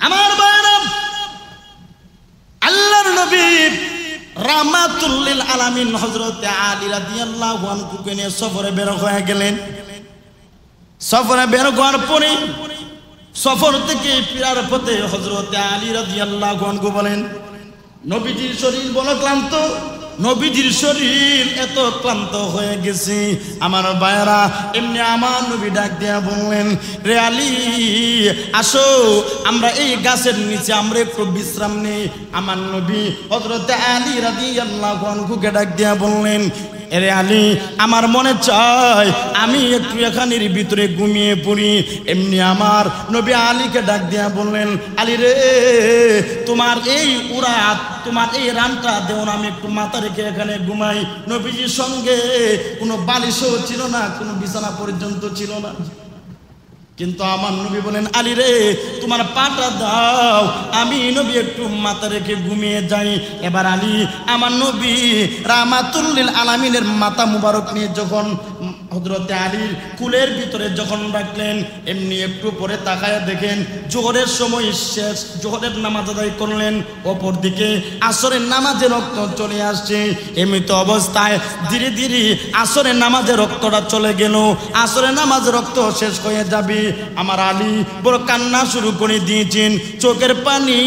আমার ভাইরা, আল্লাহর নবী রাহমাতুল লিল আলামিন হযরত আলী রাদিয়াল্লাহু আনহুকে নিয়ে সফরে বের হয়ে গেলেন। সফরে বের হওয়ার পরে সফর থেকে ফেরার পথে হযরত আলী রাদিয়াল্লাহু আনহু বলেন, নবীজির শরীর বড় ক্লান্ত, নবীজির শরীর এত ক্লান্ত হয়ে গেছে। আমার ভাইরা, এমনি আমার নবী ডাক দিয়া বললেন, রে আলী আসো, আমরা এই গাছের নিচে আমরা একটু বিশ্রাম নেই। আমার নবী হযরত আলী রাদিয়াল্লাহু আনহুকে ডাক দিয়া বললেন, এরে আলী, আমার মনে চায় আমি একটু এখানের ভিতরে ঘুমিয়ে পড়ি। এমনি আমার নবী আলীকে ডাক দিয়া বললেন, আলী রে, তোমার এই উরাত, তোমার এই রানটা দেও না, আমি একটু মাথা রেখে এখানে ঘুমাই। নবীজির সঙ্গে কোনো বালিশও ছিল না, কোনো বিছানা পর্যন্ত ছিল না। কিন্তু আমার নবী বলেন, আলী রে, তোমার পাটা দাও, আমি নবী একটু মাথা রেখে ঘুমিয়ে যাই। এবার আলী আমার নবী রাহমাতুল লিল আলামিনের মাথা মুবারক নিয়ে যখন হযরত আলীর কুলের ভিতরে যখন রাখলেন, এমনি একটু পরে তাকায় দেখেন জোহরের সময় শেষ, জোহরের নামাজ আদায় করলেন। অপর দিকে আসরের নামাজে রক্ত চলে আসছে। এমনিত অবস্থায় ধীরে ধীরে আসরের নামাজে রক্তটা চলে গেল। আসরের নামাজে রক্ত শেষ হয়ে যাবে, আমার আলী বড় কান্না শুরু করে দিয়েছেন। চোখের পানি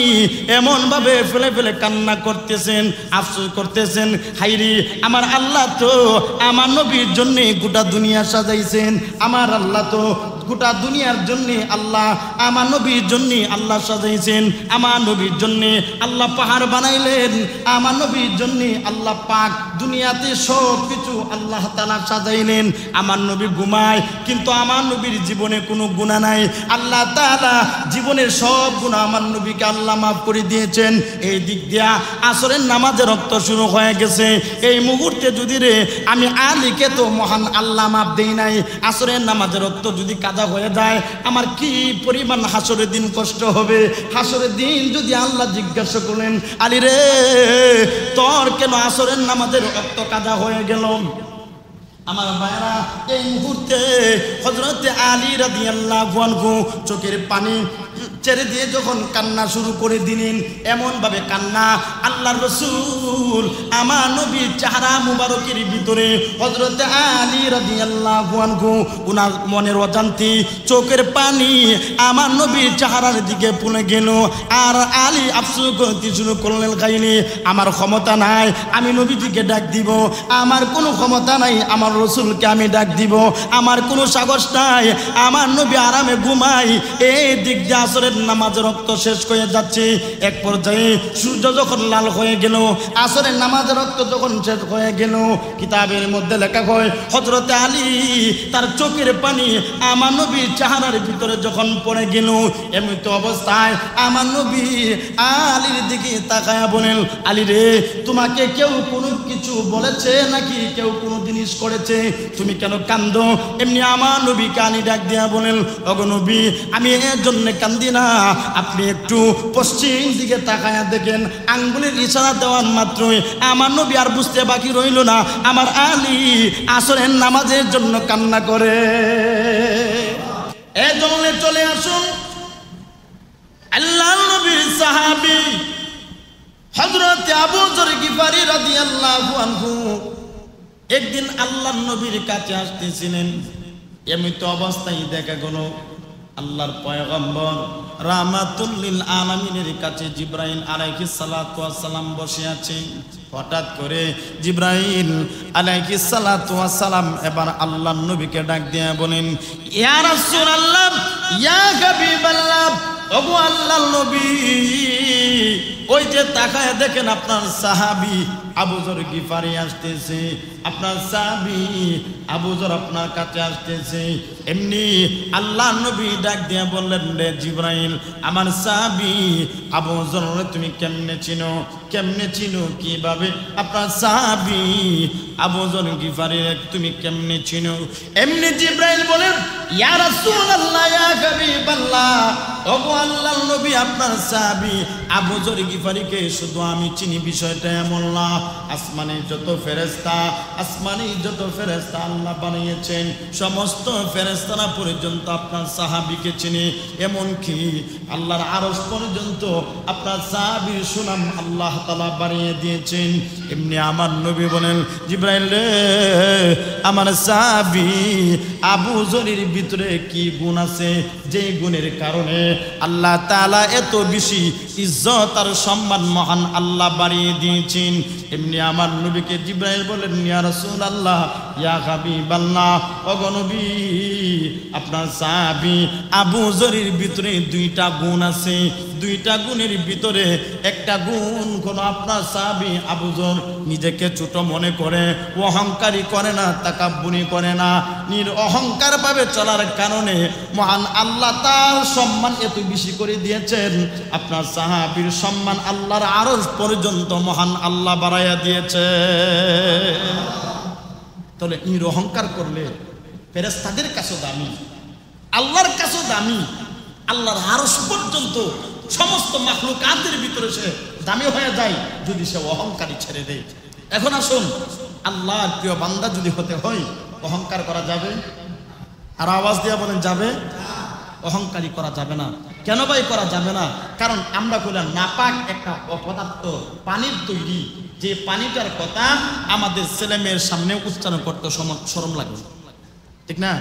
এমন ভাবে ফেলে ফেলে কান্না করতেছেন, আফসোস করতেছেন, হাইরে আমার আল্লাহ তো আমার নবীর জন্য গোটা দুনিয়া সাজাইছেন। আমার আল্লাহ তো গোটা দুনিয়ার জন্য আল্লাহ আমার নবীর জন্য আল্লাহ সাজাইছেন। আমার নবীর জন্য আল্লাহ পাহাড় বানাইলেন, আমার নবীর জন্য আল্লাহ পাক দুনিয়াতে সব কিছু আল্লাহ তাআলা সাজাইলেন। আমার নবী ঘুমায়, কিন্তু আমার নবীর জীবনে কোনো গুনাহ নাই। আল্লাহ তাআলা জীবনের সব গুনাহ আমার নবীকে আল্লাহ মাফ করে দিয়েছেন। এই দিক দিয়া আসরের নামাজে রক্ত শুরু হয়ে গেছে। এই মুহূর্তে যদি রে আমি আলীকে তো মহান আল্লাহ মাফ দেই নাই, আসরের নামাজে রক্ত যদি কাজা হয়ে যায় আমার কি পরিমাণ হাসরের দিন কষ্ট হবে। হাসরের দিন যদি আল্লাহ জিজ্ঞাসা করলেন, আলী রে, তোর কেন আসরের নামাজের রক্ত কাজা হয়ে গেল? আমার ভাইরা, এই মুহূর্তে হযরত আলী রাদিয়াল্লাহু আনহু চোখের পানি ছেড়ে দিয়ে যখন কান্না শুরু করে দিলেন, এমন ভাবে কান্না আল্লাহর রাসূল আমার নবীর চেহারা মুবারকের ভিতরে হযরত আলী রাদিয়াল্লাহু আনহু উনার মনের অজান্তে চোখের পানি আমার নবীর চেহারার দিকে পড়ে গেল। আর আলী আফসোস করতে শুরু করলেন, গাইনি আমার ক্ষমতা নাই আমি নবীজিকে ডাক দিব, আমার কোনো ক্ষমতা নাই আমার রাসূলকে আমি ডাক দিব, আমার কোনো সাহস নাই, আমার নবী আরামে ঘুমাই। এই দিক দিয়ে আসরের নামাজের রক্ত শেষ হয়ে যাচ্ছে। এক পর্যায়ে সূর্য যখন লাল হয়ে গেল, আসরের নামাজের রক্ত যখন শেষ হয়ে গেল, কিতাবের মধ্যে লেখা হয় হযরত আলী তার চোখের পানি আমার নবীর চেহারার ভিতরে যখন পড়ে গেল, এমন তো অবস্থায় আমার নবী আলীর দিকে তাকায়া বলেন, আলী রে, তোমাকে কেউ কোনো কিছু বলেছে নাকি কেউ কোনো জিনিস করেছে, তুমি কেন কান্দো? এমনি আমার নবী কানি ডাক দিয়া বলেন, ওগো নবী, আমি এর জন্য কান্দি না, আপনি একটু পশ্চিম দিকে তাকায়া দেখেন, আঙ্গুলের ইশারা দেওয়ার মাত্রই আমার নবী আর বুঝতে বাকি রইল না আমার আলী আসরের নামাজের জন্য কান্না করে। এই জন্য চলে আসুন আল্লাহর নবীর সাহাবী হযরত আবু যর গিফারি রাদিয়াল্লাহু আনহু একদিন আল্লাহর নবীর কাছে আসতেছিলেন। এমনিত অবস্থায় দেখা গেল আল্লাহর পয়গম্বর রাহমাতুল লিল আলামিনের কাছে জিবরাইল আলাইহিস সালাতু ওয়াস সালাম বসে আছে। হঠাৎ করে জিবরাইল আলাইহিস সালাতু ওয়াস সালাম এবার আল্লাহর নবীকে ডাক দিয়ে বলেন, ইয়া রাসূলুল্লাহ, ইয়া হাবিবাল্লাহ, ওগো আল্লাহর নবী, ওই যে তাকায় দেখেন আপনার সাহাবী আবু যর গিফারি আসতেছে, আপনার সাহাবী আবু যর আপনার কাছে আসতেছে। এমনি আল্লাহ নবী ডাক দিয়ে বললেন, রে জিবরাইল, আমার সাহাবী আবু যর তুমি কেমনে চিনো? কেমনে চিনো? কিভাবে? আপনার সাহাবী আবু যর গিফারি তুমি কেমনে চিনো? এমনি জিবরাইল বলেন, ইয়া রাসূলুল্লাহ, ইয়া হাবিবাল্লাহ, ওগো আল্লাহর নবী আপনার সাহাবী আবু যর গিফারিকে শুধু আমি চিনি, বিষয়টা এমন না। আসমানে যত ফেরেশতা আল্লাহ বানিয়েছেন, সমস্ত ফেরেশতারা পর্যন্ত আপনার সাহাবীকে চিনি। এমনকি আল্লাহর আরশ পর্যন্ত আপনার সাহাবীর সুনাম আল্লাহ তাআলা বানিয়ে দিয়েছেন। এমনি আমার নবী বলেন, জিবরাইল রে, আমার সাহাবী আবু যরের ভিতরে কি গুণ আছে, যে গুণের কারণে আল্লাহ তাআলা এত বেশি ইজ্জত আর সম্মান মহান আল্লাহ বাড়িয়ে দিয়েছেন। এমনি আমার নবীকে জিবরাইল বলেন, ইয়া রাসূলুল্লাহ, ইয়া হাবিবাল্লাহ, ওগো নবী, আপনার সাহাবী আবু যরের ভিতরে দুইটা গুণ আছে। দুইটা গুণের ভিতরে একটা গুণ কোন আপনার সাহাবী আবু যর নিজেকে ছোট মনে করে, অহংকারী করে না, তাকাব্বুরি করে না, অহংকার ভাবে চলার কারণে মহান আল্লাহ তার সম্মান এত বেশি করে দিয়েছেন। আপনার সাহাবীর সম্মান আল্লাহর আরশ পর্যন্ত মহান আল্লাহ বাড়াইয়া দিয়েছে। তাহলে অহংকার করলে ফেরেশতাদের কাছেও দামি, আল্লাহর কাছেও দামি, আল্লাহর আরশ পর্যন্ত সমস্ত মাখলুকাতের ভিতরে সে দামি হয়ে যায় যদি সে অহংকারী ছেড়ে দেয়। এখন আসুন, আল্লাহর প্রিয় বান্দা যদি হতে হয়, অহংকার করা যাবে? আর আওয়াজ দিয়ে বলেন, যাবে? অহংকারী করা যাবে না। কেন ভাই করা যাবে না? কারণ আমরা কইলাম নাপাক একটা অপদার্থ, পানির তৈরি, যে পানিটার কথা আমাদের ছেলে মেয়ের সামনে উচ্চারণ করতে শরম লাগে, ঠিক না?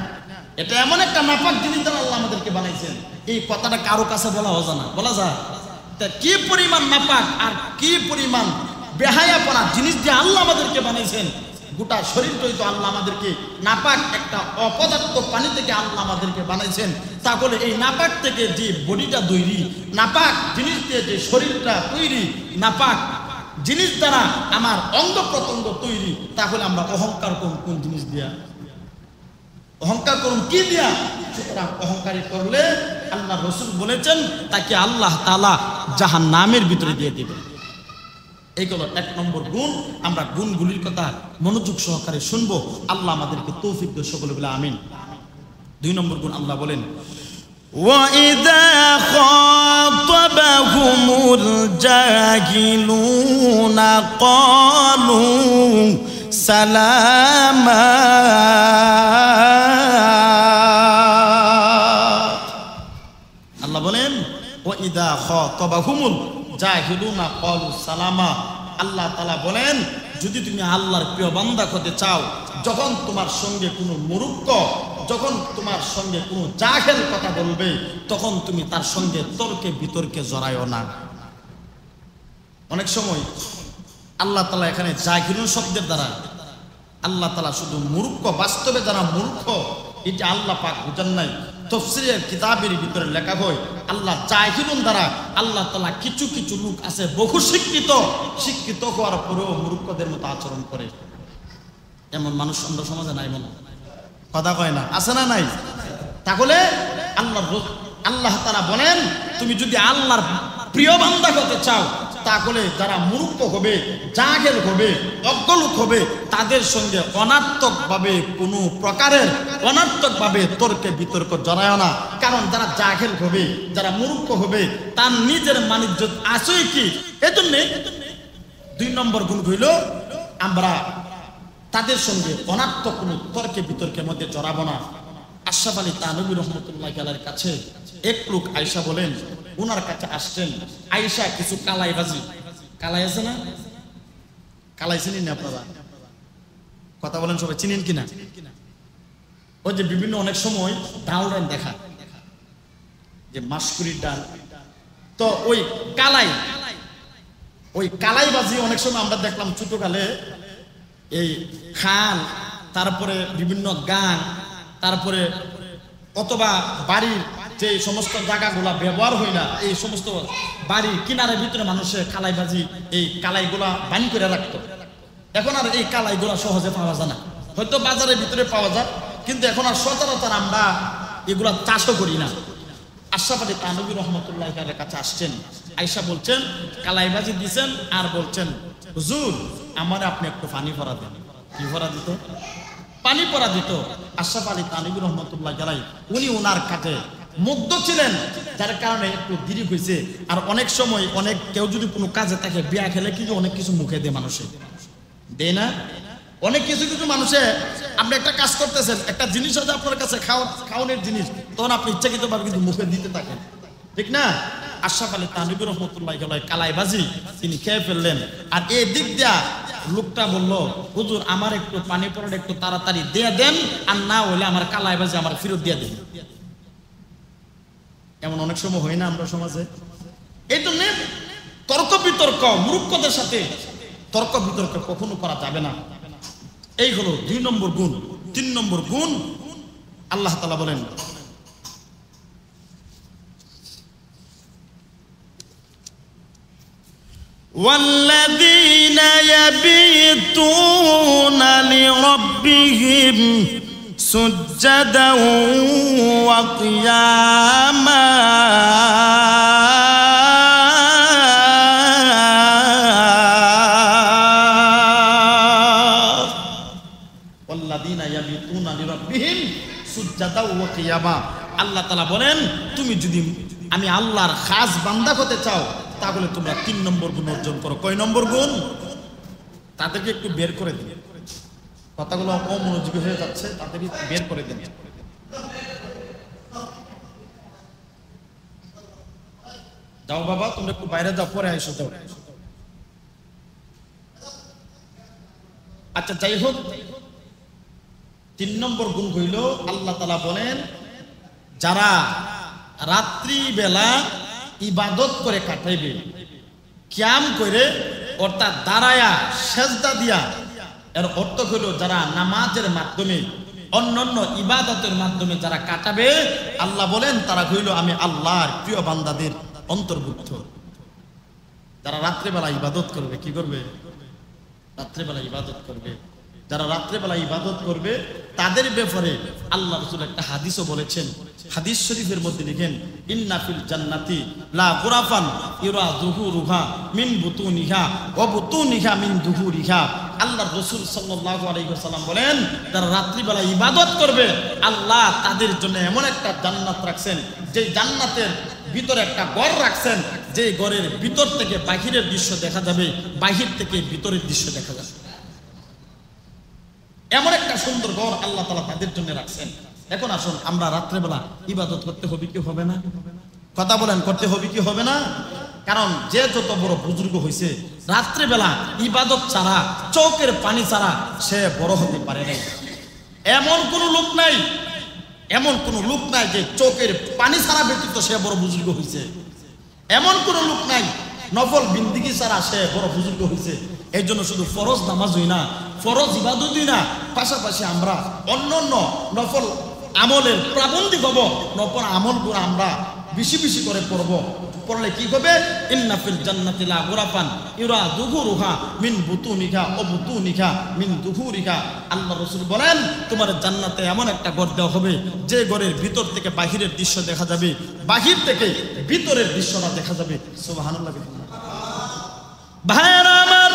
এটা এমন একটা নাপাক জিনিস দ্বারা আল্লাহ আমাদেরকে বানাইছেন, এই কথাটা কারো কাছে বলা অজানা, বলা যায়। তা কি পরিমাণ নাপাক আর কি পরিমাণ বেহায়াপনা জিনিস দিয়ে আল্লাহ আমাদেরকে বানাইছেন। গোটা শরীরটাই তো আল্লাহ আমাদেরকে নাপাক একটা অপদার্থ পানি থেকে আল্লাহ আমাদেরকে বানাইছেন। তাহলে এই নাপাক থেকে যে বডিটা তৈরি, নাপাক জিনিস দিয়ে যে শরীরটা তৈরি, নাপাক জিনিস দ্বারা আমার অঙ্গ প্রত্যঙ্গ তৈরি, তাহলে আমরা অহংকার করুন কোন জিনিস দিয়া? অহংকার করুন কি দিয়া? সুতরাং অহংকারী করলে আল্লাহ রাসূল বলেছেন তাকে আল্লাহ তাআলা জাহান্নামের ভিতরে দিয়ে দিবেন। এইগুলো এক নম্বর গুণ। আমরা গুণগুলির কথা মনোযোগ সহকারে শুনবো। আল্লাহ আমাদেরকে তৌফিক দেন, সকলে বলে আমিন। দুই নম্বর গুণ আল্লাহ বলেন, وَإِذَا خَاطَبَهُمُ الْجَاهِلُونَ قَالُوا سَلَامًا। আল্লাহ বলেন, وَإِذَا خَاطَبَهُمُ الْجَاهِلُونَ قَالُوا سَلَامًا। আল্লাহ তাআলা বলেন, যদি তুমি আল্লাহর প্রিয় বান্দা হতে চাও, যখন তোমার সঙ্গে কোনো মূর্খ, যখন তোমার সঙ্গে কোনো জাহেল কথা বলবে, তখন তুমি তার সঙ্গে তর্কে বিতর্কে জড়ায়ও না। অনেক সময় আল্লাহ তাআলা এখানে জাহিলুন শব্দের দ্বারা আল্লাহ তাআলা শুধু মূর্খ, বাস্তবে যারা মূর্খ এটা আল্লাহ পাক বুঝান নাই। তাফসীরের কিতাবের ভিতরে লেখা হয়, আল্লাহ জাহিলুন দ্বারা আল্লাহ তাআলা কিছু কিছু লোক আছে বহু শিক্ষিত হওয়ার পরেও মূর্খদের মতো আচরণ করে। এমন মানুষ আমরা সমাজে নাই, মনে কথা কয় না, আছে না নাই? তাহলে আল্লাহ তাআলা বলেন, তুমি যদি আল্লাহর প্রিয় বান্দা হতে চাও, তাহলে যারা মূর্খ হবে, জাহেল হবে, অজ্ঞ লোক হবে, তাদের সঙ্গে অনার্থকভাবে কোনো প্রকারের অনার্থকভাবে তর্কে বিতর্ক জড়ায় না। কারণ যারা জাহেল হবে, যারা মূর্খ হবে, তার নিজের মানিজ্য আছে কি? এজন্যে দুই নম্বর গুণ হইল, আমরা তাদের সঙ্গে অনার্থক কোনো তর্কে বিতর্কের মধ্যে জড়াবো না। আশরাফ আলী থানভী রহমতুল্লাহি আলাইহির কাছে এক লোক আয়েশা বলেন, ওনার কাছে আসছেন। আয়েশা কিছু কালাইবাজি, কালাই আছে না? কালাই চিনেন না আপনারা? কথা বলেন, সবাই চিনেন কিনা? ওই যে বিভিন্ন অনেক সময় ডাল ডাল দেখা, যে মাসকুরির ডাল, তো ওই কালাইবাজি অনেক সময় আমরা দেখলাম ছোটকালে, এই খাল, তারপরে বিভিন্ন গান, তারপরে অথবা বাড়ির যে সমস্ত জায়গাগুলা ব্যবহার হয় না, এই সমস্ত বাড়ির কিনারের ভিতরে মানুষের কালাইবাজি, এই কালাইগুলা বানি করে রাখতো। এখন আর এই কালাইগুলা সহজে পাওয়া যায় না, হয়তো বাজারের ভিতরে পাওয়া যায়, কিন্তু এখন আর সচরাচর আমরা এগুলা চাষও করি না। আশরাফ আলী থানভী রহমতুল্লাহি আলাইহির কাছে আসছেন। আয়েশা বলছেন, কালাইবাজি দিছেন আর বলছেন, হুজুর আমার আপনি একটু পানি ভরা দেন। কি ভরা দিত? পানি পরা দিত। আশরাফ আলী থানভী রহমতুল্লাহি আলাইহি উনি ওনার কাছে মুগ্ধ ছিলেন, যার কারণে একটু দেরি হয়েছে। আর অনেক সময় অনেক কেউ যদি কোনো কাজে থাকে, বিয়া খেলে কিন্তু অনেক কিছু মুখে দেয় মানুষে, দেয় না? অনেক কিছু কিছু মানুষে, আপনি একটা কাজ করতেছেন, একটা জিনিস আছে আপনার কাছে খাওয়ানোর জিনিস, তখন আপনি ইচ্ছাকৃতভাবে কিন্তু মুখে দিতে থাকেন, ঠিক না? আশরাফ আলী থানভী রহমতুল্লাহ কালাইবাজি তিনি খেয়ে ফেললেন। আর এই দিক দিয়া লোকটা বলল, হুজুর আমার একটু পানি পড়ে একটু তাড়াতাড়ি দিয়ে দেন, আর না হইলে আমার কালাইবাজি আমার ফেরত দিয়ে দেন। এমন অনেক সময় হয় না আমরা সমাজে? এই জন্য তর্ক বিতর্ক, মূর্খদের সাথে তর্ক বিতর্ক কখনো করা যাবে না। এই হলো 2 নম্বর গুণ। 3 নম্বর গুণ, আল্লাহ তাআলা বলেন, والذين يبيتون لربهم سجدا وقياما والذين يبيتون لربهم سجدا وقياما। আল্লাহ তাআলা বলেন, তুমি যদি আমি আল্লাহর খাস বান্দা হতে চাও, তাহলে তোমরা 3 নম্বর গুণ অর্জন করো। কয় নম্বর গুণ? তাদেরকে একটু বের করে দিন, কথাগুলো অমনোযোগী হয়ে যাচ্ছে, তাদেরকে বের করে দিন। যাও বাবা, তোমরা একটু বাইরে যাও, পরে আইসো, যাও। আচ্ছা, যাই হোক, 3 নম্বর গুণ হইল, আল্লাহ তাআলা বলেন, যারা রাত্রি বেলা ইবাদত করে কাটাইবে, কিয়াম করে, অর্থাৎ দাঁড়ায়া সেজদা দিয়া, এর অর্থ হলো যারা নামাজের মাধ্যমে অন্যান্য ইবাদতের মাধ্যমে যারা কাটাবে, আল্লাহ বলেন তারা হইল আমি আল্লাহর প্রিয় বান্দাদের অন্তর্ভুক্ত। যারা রাত্রেবেলা ইবাদত করবে, কি করবে? রাত্রেবেলা ইবাদত করবে। যারা রাত্রেবেলা ইবাদত করবে তাদের ব্যাপারে আল্লাহ রাসূল একটা হাদিসও বলেছেন। হাদিস শরীফের মধ্যে লিখেন, ইন্না ফিল জান্নাতি লা গুরাফান ইরা যুহুরুহা মিন বুতুনিহা ওয়া বুতুনিহা মিন যুহুরিহা। আল্লাহর রাসূল সাল্লাল্লাহু আলাইহি ওয়াসাল্লাম বলেন, যারা রাত্রিবেলা ইবাদত করবে, আল্লাহ তাদের জন্য এমন একটা জান্নাত রাখছেন, যে জান্নাতের ভিতরে একটা ঘর রাখছেন, যে ঘরের ভিতর থেকে বাহিরের দৃশ্য দেখা যাবে, বাহির থেকে ভিতরের দৃশ্য দেখা যাবে। এমন একটা সুন্দর ঘর আল্লাহ তাআলা তাদের জন্য রাখছেন। এখন আসুন, আমরা রাত্রেবেলা ইবাদত করতে হবে কি হবে না? কথা বলেন, করতে হবে কি হবে না? কারণ যে যত বড় বুজুর্গ হয়েছে, রাত্রেবেলা ইবাদত ছাড়া, চোখের পানি ছাড়া সে বড় হতে পারে নাই। এমন কোন লোক নাই, এমন কোন লোক নাই যে চোখের পানি ছাড়া ব্যতীত সে বড় বুজুর্গ হয়েছে। এমন কোন লোক নাই নফল বিন্দিগি ছাড়া সে বড় বুজুর্গ হয়েছে। এই জন্য শুধু ফরজ নামাজ হই না, ফরজ ইবাদত হই না, পাশাপাশি আমরা অন্যান্য নফল আমলের প্রাবন্ধিক হব। নফল আমলগুলো আমরা বেশি বেশি করে পড়ব। পড়লে কি হবে? ইন্না ফিল জান্নাতি লা গুরাফান ইরা যুহুরুহা মিন বুতুনিহা ওয়া বুতুনিহা মিন যুহুরিহা। আল্লাহ রাসূল বলেন, তোমার জান্নাতে এমন একটা ঘর দেওয়া হবে, যে ঘরের ভিতর থেকে বাহিরের দৃশ্য দেখা যাবে, বাহির থেকে ভিতরের দৃশ্যটা দেখা যাবে। সুবহানাল্লাহ। ভাইরা আমার,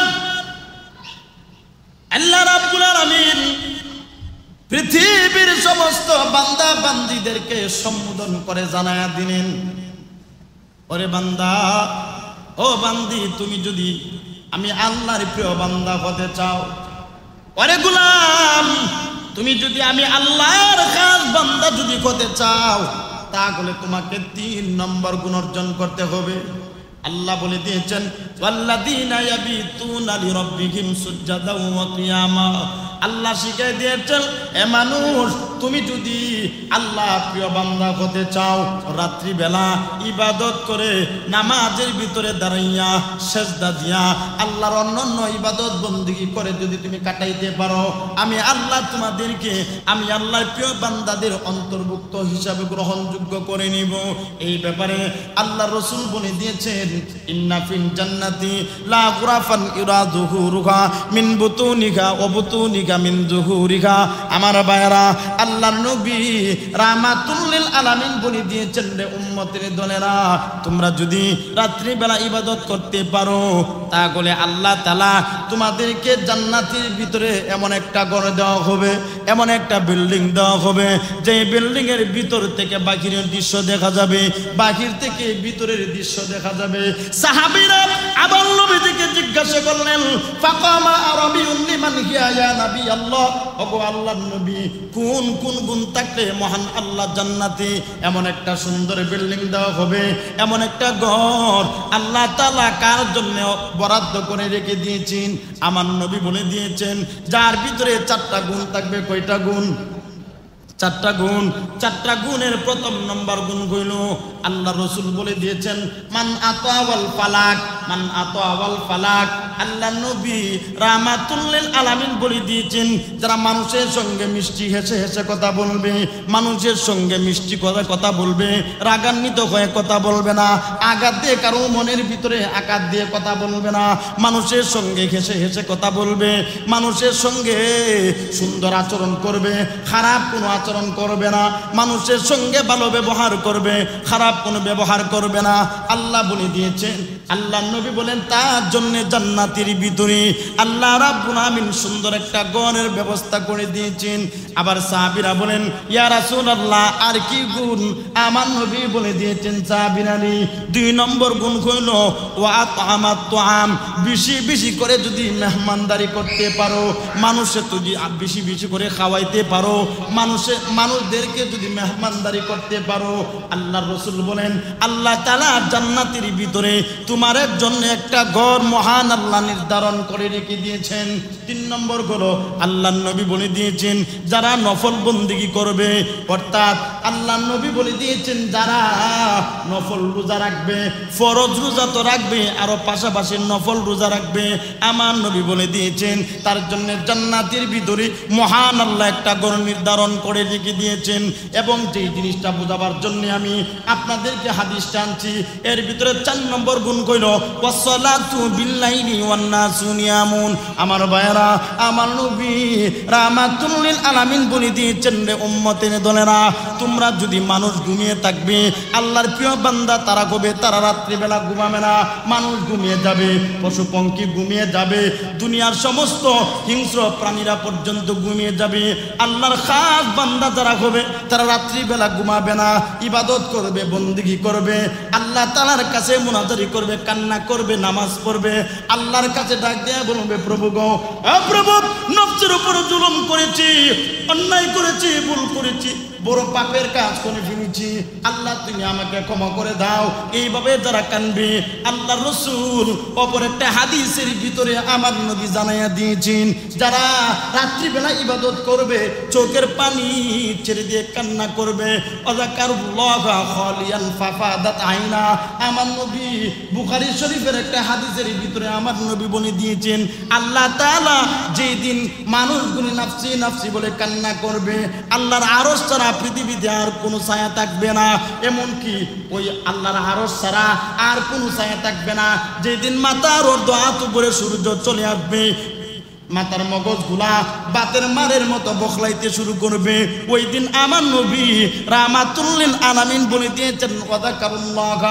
আল্লাহ রাব্বুল আলামিন পৃথিবীর সমস্ত বান্দা বান্দীদেরকে সম্বোধন করে জানায়া দিলেন, ওরে বান্দা, ও বান্দি, তুমি যদি আমি আল্লাহর প্রিয় বান্দা হতে চাও, ওরে গোলাম, তুমি যদি আমি আল্লাহর খাস বান্দা যদি হতে চাও, তাহলে তোমাকে 3 নম্বর গুণ অর্জন করতে হবে। আল্লাহ বলে দিয়েছেন, ওয়াল্লাযীনা ইয়াবিতুনা লিরাব্বিহিম সুজদাও ওয়া কিয়ামা। আল্লাহ শিখিয়ে দিয়েছেন, এ মানুষ, তুমি যদি আল্লাহ প্রিয় বান্দা হতে চাও, রাত্রিবেলা ইবাদত করে নামাজের ভিতরে দাঁড়াইয়া সেজদা দিয়া আল্লাহর অন্যান্য ইবাদত বন্দেগী করে যদি তুমি কাটাইতে পারো, আমি আল্লাহ তোমাদেরকে আমি আল্লাহর প্রিয় বান্দাদের অন্তর্ভুক্ত হিসাবে গ্রহণযোগ্য করে নিব। এই ব্যাপারে আল্লাহ রাসূল বলে দিয়েছেন, ইন্না ফিল জান্নাতি লা গুরাফান ইরা যুহুরুহা মিন বুতুনিহা ওয়া বুতুনিহা মিন যুহুরিহা। আমার ভাইরা, আল্লাহর নবী রাহমাতুল লিল আলামিন বলে দিয়েছেন, রে উম্মতের দলেরা, তোমরা যদি রাত্রি বেলা ইবাদত করতে পারো তাহলে আল্লাহ তাআলা তোমাদেরকে জান্নাতের ভিতরে এমন একটা ঘর দেওয়া হবে, এমন একটা বিল্ডিং দেওয়া হবে, যে বিল্ডিং এর ভিতর থেকে বাহিরের দৃশ্য দেখা যাবে, বাহির থেকে ভিতরের দৃশ্য দেখা যাবে। সাহাবীরা আবার নবীজিকে জিজ্ঞাসা করলেন, ফাকামা আরাবিয়ুন লিমান হিয়া ইয়া নবী আল্লাহ, ওগো আল্লাহর নবী, কোন কোন গুণ থাকলে মহান আল্লাহ জান্নাতে এমন একটা সুন্দর বিল্ডিং দেওয়া হবে, এমন একটা ঘর আল্লাহ তাআলা কার জন্য বরাদ্দ করে রেখে দিয়েছেন? আমার নবী বলে দিয়েছেন, যার ভিতরে 4টা গুণ থাকবে। কয়টা গুণ? 4টা গুণ। 4টা গুণের প্রথম নম্বর গুণ হইল, আল্লাহ রসুল বলে দিয়েছেন, মান আতাওয়াল ফালাক, মান আতাওয়াল ফালাক। আল্লাহ নবী রাহমাতুল লিল আলামিন বলে দিয়েছেন, যারা মানুষের সঙ্গে মিষ্টি হেসে হেসে কথা বলবে, মানুষের সঙ্গে মিষ্টি কথা বলবে, রাগান্বিত হয়ে কথা বলবে না, আঘাত দিয়ে কারো মনের ভিতরে আঘাত দিয়ে কথা বলবে না, মানুষের সঙ্গে হেসে হেসে কথা বলবে, মানুষের সঙ্গে সুন্দর আচরণ করবে, খারাপ কোনো আচরণ করবে না, মানুষের সঙ্গে ভালো ব্যবহার করবে, খারাপ কোনো ব্যবহার করবে না। আল্লাহ বলে দিয়েছেন, আল্লাহ নবী বলেন, তার জন্য জান্নাতের ভিতরে আল্লাহ রাব্বুল আমিন সুন্দর একটা ঘরের ব্যবস্থা করে দিয়েছেন। আবার সাহাবীরা বলেন, ইয়া রাসূলুল্লাহ, আর কি গুণ? আমার নবী বলে দিয়েছেন, সাহাবীরা, 2 নম্বর গুণ হইল ওয়া আতআমাত তুআম, বেশি বেশি করে যদি মেহমানদারি করতে পারো, মানুষে যদি বেশি বেশি করে খাওয়াইতে পারো, মানুষদেরকে যদি মেহমানদারি করতে পারো, আল্লাহর রাসূল বলেন, আল্লাহ তাআলা জান্নাতের ভিতরে তোমার জন্য একটা ঘর মহান আল্লাহ নির্ধারণ করে রেখে দিয়েছেন। 3 নম্বর হলো, আল্লাহর নবী বলে দিয়েছেন, যারা নফল বন্দেগী করবে, অর্থাৎ আল্লাহর নবী বলে দিয়েছেন, যারা নফল রোজা রাখবে, ফরজ রোজা তো রাখবে, আরো পাশাপাশি নফল রোজা রাখবে, আমার নবী বলে দিয়েছেন, তার জন্য জান্নাতের ভিতরে মহান আল্লাহ একটা ঘর নির্ধারণ করে রেখে দিয়েছেন। এবং যেই জিনিসটা বোঝাবার জন্য আমি আপনাদেরকে হাদিস টানছি, এর ভিতরে 4 নম্বর গুণ কইল ওয়াসসালাতু বিল্লাইলি ওয়ান নাসু নিয়ামুন। আমার ভাইরা, আমার নবী রাহমাতুল লিল আলামিন বলে দিয়েছেন, রে উম্মতের দলেরা, তোমরা যদি মানুষ ঘুমিয়ে থাকবে, আল্লাহর প্রিয় বান্দা তারা কবে, তারা রাত্রিবেলা ঘুমাবে না, মানুষ ঘুমিয়ে যাবে, পশু পঙ্খী ঘুমিয়ে যাবে, দুনিয়ার সমস্ত হিংস্র প্রাণীরা পর্যন্ত ঘুমিয়ে যাবে। আল্লাহর খাস বান্দা যারা হবে, তারা রাত্রিবেলা ঘুমাবে না, ইবাদত করবে, বন্দেগী করবে, আল্লাহ তাআলার কাছে মুনাজারি করবে, কান্না করবে, নামাজ পড়বে, আল্লাহর কাছে ডাক দিয়ে বলবে, প্রভু গো, প্রভু, নফসের উপর জুলুম করেছি, অন্যায় করেছি, ভুল করেছি, বড় পাপের কাজ করে ফেলেছি, আল্লাহ তুমি আমাকে ক্ষমা করে দাও। এইভাবে যারা কানবে, আল্লাহর রাসূল অপর একটা হাদিসের ভিতরে আমার নবী জানাইয়া দিয়েছেন, যারা রাত্রিবেলা ইবাদত করবে, চোখের পানি ছেড়ে দিয়ে কান্না করবে, অযাকারুল্লাহ খালিয়ান ফাফাদাত আইনা। আমার নবী বুখারী শরীফের একটা হাদিসের ভিতরে আমার নবী বলে দিয়েছেন, আল্লাহ তাআলা যেই দিন মানুষগুলি নাফসি নাফসি বলে কান্না করবে, আল্লাহর আরশ ছাড়া পৃথিবীতে আর কোনো ছায়া থাকবে না, এমনকি ওই আল্লাহর আরশ ছাড়া আর কোনো ছায়া থাকবে না। যেদিন মাথার অর্ধ হাত উপরে সূর্য চলে আসবে, মাথার মগজগুলা বাতের মারের মতো বখলাইতে শুরু করবে, ওই দিন আমার নবী রাহমাতুল লিল আলামিন বলে দিয়েছেন, ওয়াযাকারুল্লাহ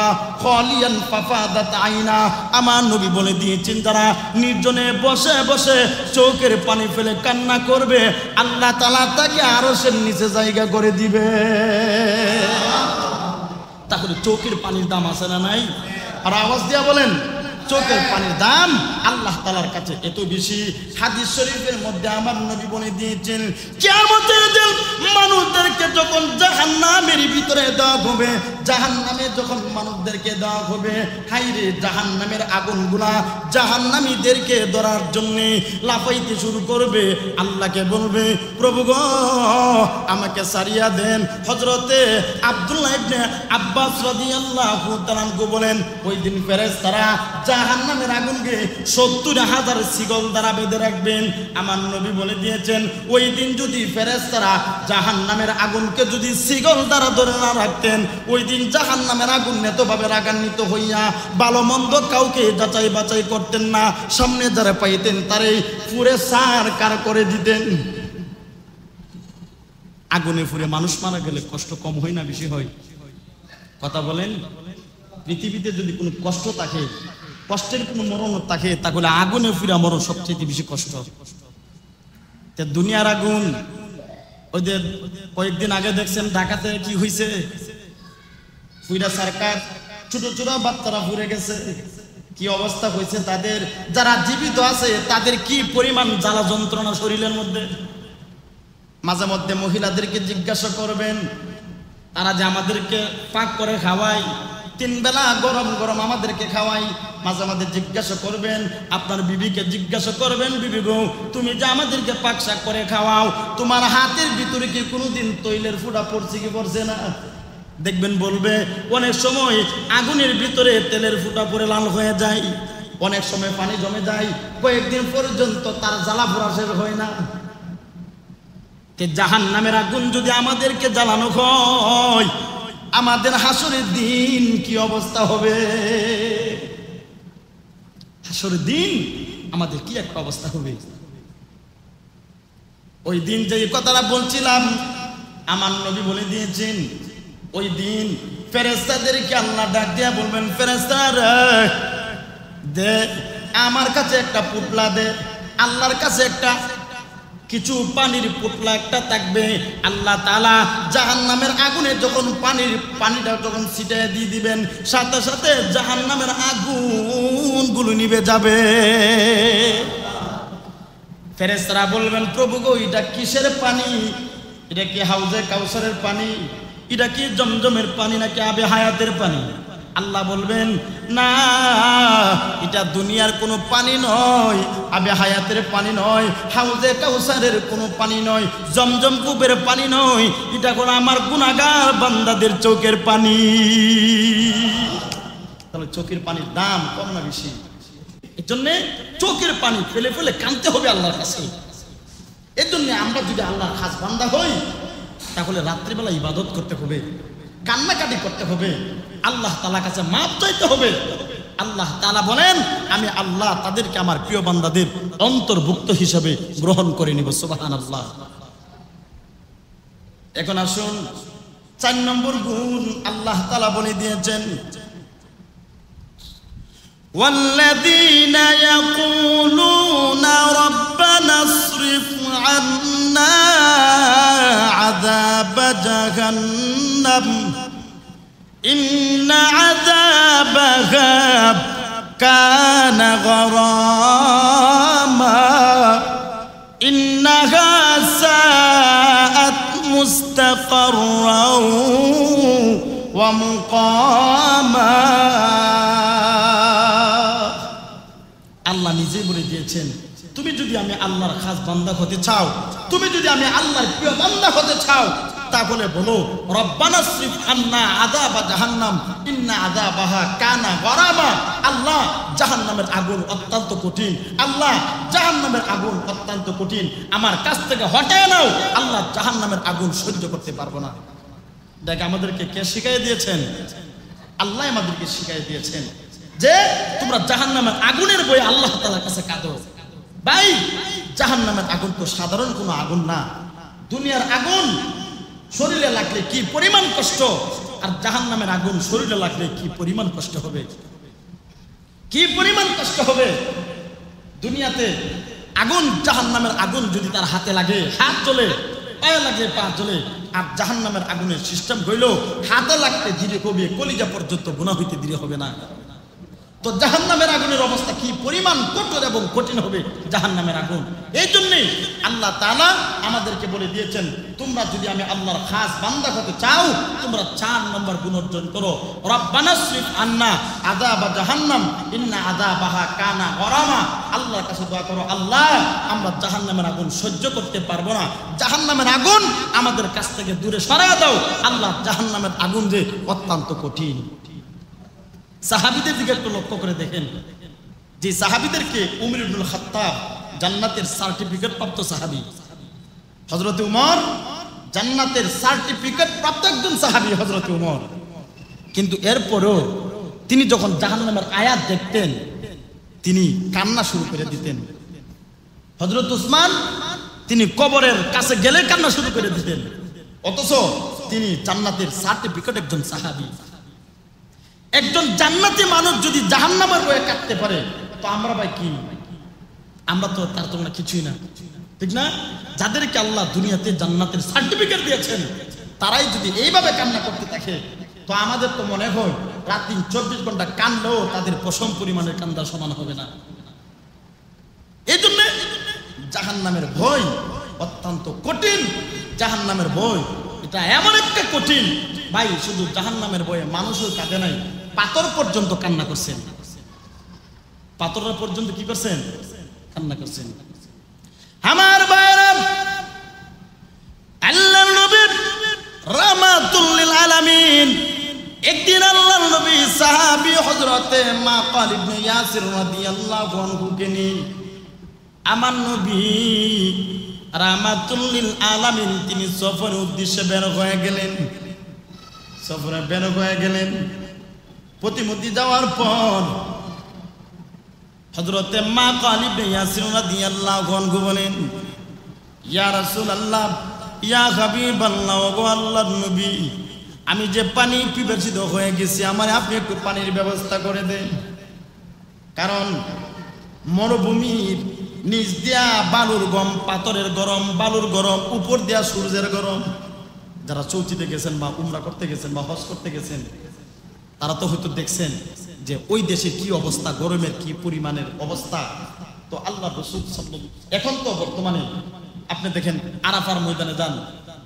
খালিয়ান ফাফাদাত আইনা। আমার নবী বলে দিয়েছেন, যারা নির্জনে বসে বসে চোখের পানি ফেলে কান্না করবে, আল্লাহ তাআলা তাকে আরশের নিচে জায়গা করে দিবে। তাহলে চোখের পানির দাম আছে না নাই? আর আওয়াজ দিয়া বলেন, চোখের পানির দাম আল্লাহ তাআলার কাছে এত বেশি। হাদিস শরীফের মধ্যে আমার নবী বলে দিয়েছেন, কিয়ামতের দিন মানুষদেরকে যখন জাহান্নামের ভিতরে দেওয়া হবে, জাহান্নামে যখন মানুষদেরকে দেওয়া হবে, হায়রে জাহান্নামের আগুনগুলা জাহান্নামীদেরকে ধরার জন্য লাফাইতে শুরু করবে, আল্লাহকে বলবে, প্রভু গো, আমাকে ছাড়িয়া দেন। হযরতে আব্দুল্লাহ ইবনে আব্বাস রাদিয়াল্লাহু তাআলা বলেন, ওই দিন ফেরেশতারা জাহান্নামের আগুনকে 70,000 শিকল দ্বারা বেঁধে রাখবেন। আমার নবী বলে দিয়েছেন, ওই দিন যদি ফেরেশতারা জাহান্নামের আগুনকে যদি শিকল দ্বারা ধরে না রাখতেন, ওই দিন জাহান্নামের আগুন এতভাবে রাগান্বিত হইয়া ভালো মন্দ কাউকে যাচাই বাছাই করতেন না, সামনে যারা পাইতেন তারে পুরে সার কার করে দিতেন। আগুনে পুড়ে মানুষ মারা গেলে কষ্ট কম হয় না বেশি হয়? কথা বলেন। পৃথিবীতে যদি কোনো কষ্ট থাকে, কষ্টের কোনো মরণ থাকে, তাহলে আগুনে পুড়ে মরণ সবচেয়ে বেশি কষ্ট। দুনিয়ার আগুন, ওই যে কয়েকদিন আগে দেখছেন ঢাকাতে কি হয়েছে, পুরা সরকার, ছোট ছোট বাচ্চারা পুড়ে গেছে, কি অবস্থা হয়েছে তাদের। যারা জীবিত আছে তাদের কি পরিমাণ জ্বালা যন্ত্রণা শরীরের মধ্যে। মাঝে মধ্যে মহিলাদেরকে জিজ্ঞাসা করবেন, তারা যে আমাদেরকে পাক করে খাওয়ায়, 3 বেলা গরম গরম আমাদেরকে খাওয়াই, মাঝে মাঝে জিজ্ঞাসা করবেন, আপনার বিবিকে জিজ্ঞাসা করবেন, বিবি গো তুমি যে আমাদেরকে পাক শাক করে খাওয়াও, তোমার হাতের ভিতরে কি কোনোদিন তৈলের ফুটা পড়ছে কি পড়ছে না? দেখবেন বলবে অনেক সময় আগুনের ভিতরে তেলের ফুটা পড়ে লাল হয়ে যায়, অনেক সময় পানি জমে যায়, কয়েকদিন পর্যন্ত তার জ্বালা পোড়া শেষ হয় না। জাহান্নামের আগুন যদি আমাদেরকে জ্বালানো হয়, আমাদের হাসরের দিন কি অবস্থা হবে? হাসরের দিন আমাদের কি একটা অবস্থা হবে? ওই দিন যে কথাটা বলছিলাম, আমার নবী বলে দিয়েছেন, ওই দিন ফেরেশতাদেরকে আল্লাহ ডাক দিয়া বলবেন, ফেরেশতারা দে আমার কাছে একটা পুতলা দে। আল্লাহর কাছে একটা কিছু পানির পুতলা একটা থাকবে। আল্লাহ তাআলা জাহান্নামের আগুনে যখন পানিটা যখন ছিটিয়ে দিয়ে দিবেন, সাথে সাথে জাহান্নামের আগুনগুলো নিভে যাবে। ফেরেশতারা বলবেন, প্রভু গো এটা কিসের পানি? এটা কি হাউজে কাউসারের পানি? এটা কি জমজমের পানি নাকি আবে হায়াতের পানি? আল্লাহ বলবেন, না, এটা দুনিয়ার কোনো পানি নয়, আবে হায়াতের পানি নয়, হাউজে কাউসারের কোনো পানি নয়, জমজম কূপের পানি নয়, এটা হলো আমার গুনাহগার বান্দাদের চোখের পানি। তাহলে চোখের পানির দাম কম না বেশি? এর জন্যে চোখের পানি ফেলে ফেলে কাঁদতে হবে আল্লাহর কাছে। এর জন্য আমরা যদি আল্লাহর খাস বান্দা হই, তাহলে রাত্রিবেলা ইবাদত করতে হবে, কান্নাকাটি করতে হবে, আল্লাহ তাআলার কাছে মাপ চাইতে হবে। আল্লাহ তাআলা বলেন, আমি আল্লাহ তাদেরকে আমার প্রিয় বান্দাদের অন্তর্ভুক্ত হিসেবে গ্রহণ করে নিব। সুবহানাল্লাহ। এখন আসুন 4 নম্বর গুণ আল্লাহ তাআলা বলে দিয়েছেন, والذين يقولون ربنا اصرف عنا عذاب جهنم إن عذابها كان غراما إنها ساءت مستقرا ومقاما। আল্লাহ নিজে বলে দিয়েছেন, তুমি যদি আমি আল্লাহর খাস বান্দা হতে চাও, তুমি যদি আমি আল্লাহর প্রিয় বান্দা হতে চাও, তাহলে বলো রব্বানা সরিফ আন্না আযাবা জাহান্নাম ইন্না আযাবাহা কানা গরামা। আল্লাহ জাহান্নামের আগুন অত্যন্ত কঠিন, আল্লাহ জাহান্নামের আগুন অত্যন্ত কঠিন, আমার কাছ থেকে হটায় নাও, আল্লাহ জাহান্নামের আগুন সহ্য করতে পারবো না। দেখ আমাদেরকে কে শিখিয়ে দিয়েছেন? আল্লাহ আমাদেরকে শিখিয়ে দিয়েছেন যে তোমরা জাহান্নামের আগুনের বই আল্লাহ তাআলার কাছে কাঁদো। ভাই জাহান্নামের আগুন তো সাধারণ কোনো আগুন না। দুনিয়ার আগুন শরীরে লাগলে কি পরিমাণ কষ্ট, আর জাহান্নামের আগুন শরীরে লাগলে কি পরিমাণ কষ্ট হবে, কি পরিমাণ কষ্ট হবে। দুনিয়াতে আগুন, জাহান্নামের আগুন যদি তার হাতে লাগে হাত জ্বলে, পায়ে লাগে পা জ্বলে, আর জাহান্নামের আগুনের সিস্টেম হইল হাতে লাগতে ধীরে কবি কলিজা পর্যন্ত গুনাহ হইতে ধীরে হবে না। তো জাহান্নামের আগুনের অবস্থা কি পরিমাণ কঠোর এবং কঠিন হবে জাহান্নামের আগুন। এই জন্যই আল্লাহ তাআলা আমাদেরকে বলে দিয়েছেন, তোমরা যদি আমি আল্লাহর খাস বান্দা হতে চাও, তোমরা 4 নম্বর গুণ অর্জন করো, রব্বানা সরিফ আন্না আযাবা জাহান্নাম ইন্না আযাবাহা কানা গরামা। আল্লাহর কাছে দোয়া করো, আল্লাহ আমরা জাহান্নামের আগুন সহ্য করতে পারবো না, জাহান্নামের আগুন আমাদের কাছ থেকে দূরে সরায় দাও। আল্লাহ জাহান্নামের আগুন যে অত্যন্ত কঠিন। সাহাবীদের দিকে একটু লক্ষ্য করে দেখেন, যে সাহাবীদেরকে উমর ইবনুল খাত্তাব জান্নাতের সার্টিফিকেট প্রাপ্ত সাহাবী, হযরত উমর জান্নাতের সার্টিফিকেট প্রাপ্ত একজন সাহাবী হযরত উমর। কিন্তু এরপরও তিনি যখন জাহান্নামের আয়াত দেখতেন তিনি কান্না শুরু করে দিতেন। হযরত উসমান তিনি কবরের কাছে গেলে কান্না শুরু করে দিতেন। অথচ তিনি জান্নাতের সার্টিফিকেট একজন সাহাবী। একজন জান্নাতি মানুষ যদি জাহান্নামের ভয়ে কাঁদতে পারে, তো আমরা ভাই কি? আমরা তো তার তুলনায় কিছুই না, ঠিক না? যাদেরকে আল্লাহ দুনিয়াতে জান্নাতের সার্টিফিকেট দিয়েছেন, তারাই যদি এইভাবে কান্না করতে থাকে, তো আমাদের তো মনে হয় রাত 24 ঘন্টা কান্দলেও তাদের পশম পরিমাণের কান্দা সমান হবে না। এই জন্য জাহান্নামের ভয় অত্যন্ত কঠিন। জাহান্নামের ভয় এটা এমন একটা কঠিন ভাই, শুধু জাহান্নামের ভয়ে মানুষও কাঁদে নাই, পাথর পর্যন্ত কান্না করছেন। পাথররা পর্যন্ত কি করছেন? কান্না করছেন। আমার ভাইরা, আল্লাহর নবী রাহমাতুল লিল আলামিন, একদিন আল্লাহর নবী সাহাবী হযরতে মাকাল ইবনে ইয়াসির রাদিয়াল্লাহু আনহুকে নিয়ে আমার নবী রাহমাতুল লিল আলামিন তিনি সফরের উদ্দেশ্যে বের হয়ে গেলেন। সফরে বের হয়ে গেলেন। প্রতিমধ্যে যাওয়ার পর হযরতে মাকাল ইবনে ইয়াসির রাদিয়াল্লাহু আনহু বলেন, ইয়া রাসূলুল্লাহ, ইয়া হাবিবাল্লাহ, ওগো আল্লাহর নবী, আমি যে পানি পিপাসিত হয়ে গেছি, আমার আপনি একটু পানির ব্যবস্থা করে দেন। কারণ মরুভূমির নিচ দিয়া বালুর গম, পাথরের গরম, বালুর গরম, উপর দিয়া সূর্যের গরম। যারা চৌকিতে গেছেন বা উমরা করতে গেছেন বা হজ করতে গেছেন, তারা তো হয়তো দেখছেন যে ওই দেশের কি অবস্থা, গরমের কি পরিমাণের অবস্থা। তো আল্লাহ রাসূল সাল্লাল্লাহু, এখন তো বর্তমানে আপনি দেখেন আরাফার ময়দানে যান,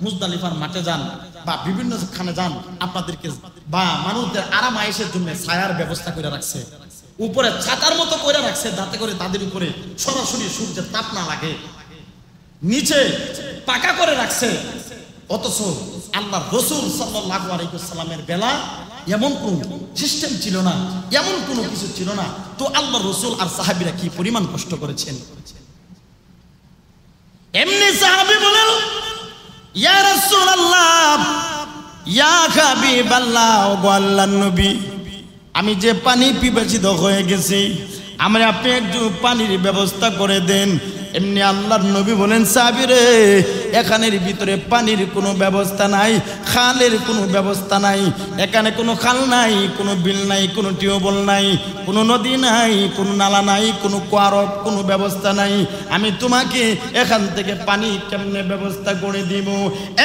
মুজদালিফার মাঠে যান বা বিভিন্ন স্থানে যান, আপনাদেরকে বা মানুষদের আরাম আয়েশের জন্য ছায়ার ব্যবস্থা করে রাখছে, উপরে ছাতার মতো করে রাখছে, যাতে করে তাদের উপরে সরাসরি সূর্যের তাপ না লাগে। নিচে পাকা করে রাখছে। অথচ আল্লাহ রাসূল সাল্লাল্লাহু আলাইহি ওয়াসাল্লামের বেলা এমন কোন সিস্টেম ছিল না, এমন কোনো কিছু ছিল না। তো আল্লাহ রাসূল আর সাহাবীরা কি পরিমাণ কষ্ট করেছেন। এমনি সাহাবী বলেন, ইয়া রাসূলুল্লাহ, ইয়া হাবিবাল্লাহ, ওগো আল্লাহর নবী, আমি যে পানি পিপাসিত হয়ে গেছি, আমরা আপনি একটু পানির ব্যবস্থা করে দেন। এমনি আল্লাহর নবী বলেন, সাহাবী রে, এখানের ভিতরে পানির কোনো ব্যবস্থা নাই, খালের কোনো ব্যবস্থা নাই, এখানে কোনো খাল নাই, কোনো বিল নাই, কোনো টিউবওয়েল নাই, কোনো নদী নাই, কোনো নালা নাই, কোনো কুয়ার কোনো ব্যবস্থা নাই। আমি তোমাকে এখান থেকে পানি কেমনে ব্যবস্থা করে দিব?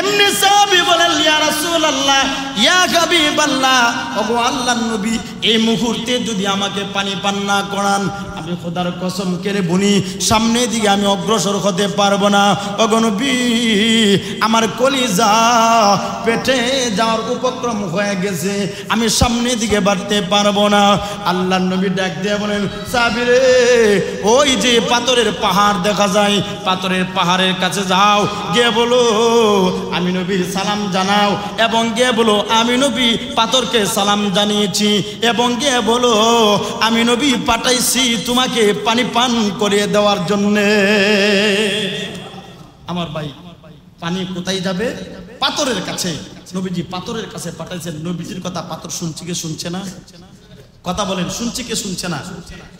এমনি সাহাবী বলেন, ইয়া রাসূলুল্লাহ, ইয়া হাবিবাল্লাহ, ওগো আল্লাহর নবী, এই মুহূর্তে যদি আমাকে পানি পান না করান, আমি খোদার কসম করে বলি, সামনের দিকে আমি অগ্রসর হতে পারবো না। ওগো নবী, আমার কলিজা পেটে যাওয়ার উপক্রম হয়ে গেছে, আমি সামনের দিকে বাড়তে পারবো না। আল্লাহর নবী ডাক দিয়ে বলেন, সাহাবী রে, ওই যে পাথরের পাহাড় দেখা যায়, পাথরের পাহাড়ের কাছে যাও, গিয়ে বলো আমি নবী সালাম জানাও, এবং গিয়ে বলো আমি নবী পাথরকে সালাম জানিয়েছি, এবং গিয়ে বলো আমি নবী পাঠাইছি তোমাকে পানি পান করে দেওয়ার জন্যে। আমার ভাই, পানি কোথায় যাবে? পাথরের কাছে। নবীজি পাথরের কাছে পাঠাইছেন। নবীজির কথা পাথর শুনছে কি শুনছে না? কথা বলেন, শুনছে কি শুনছে না?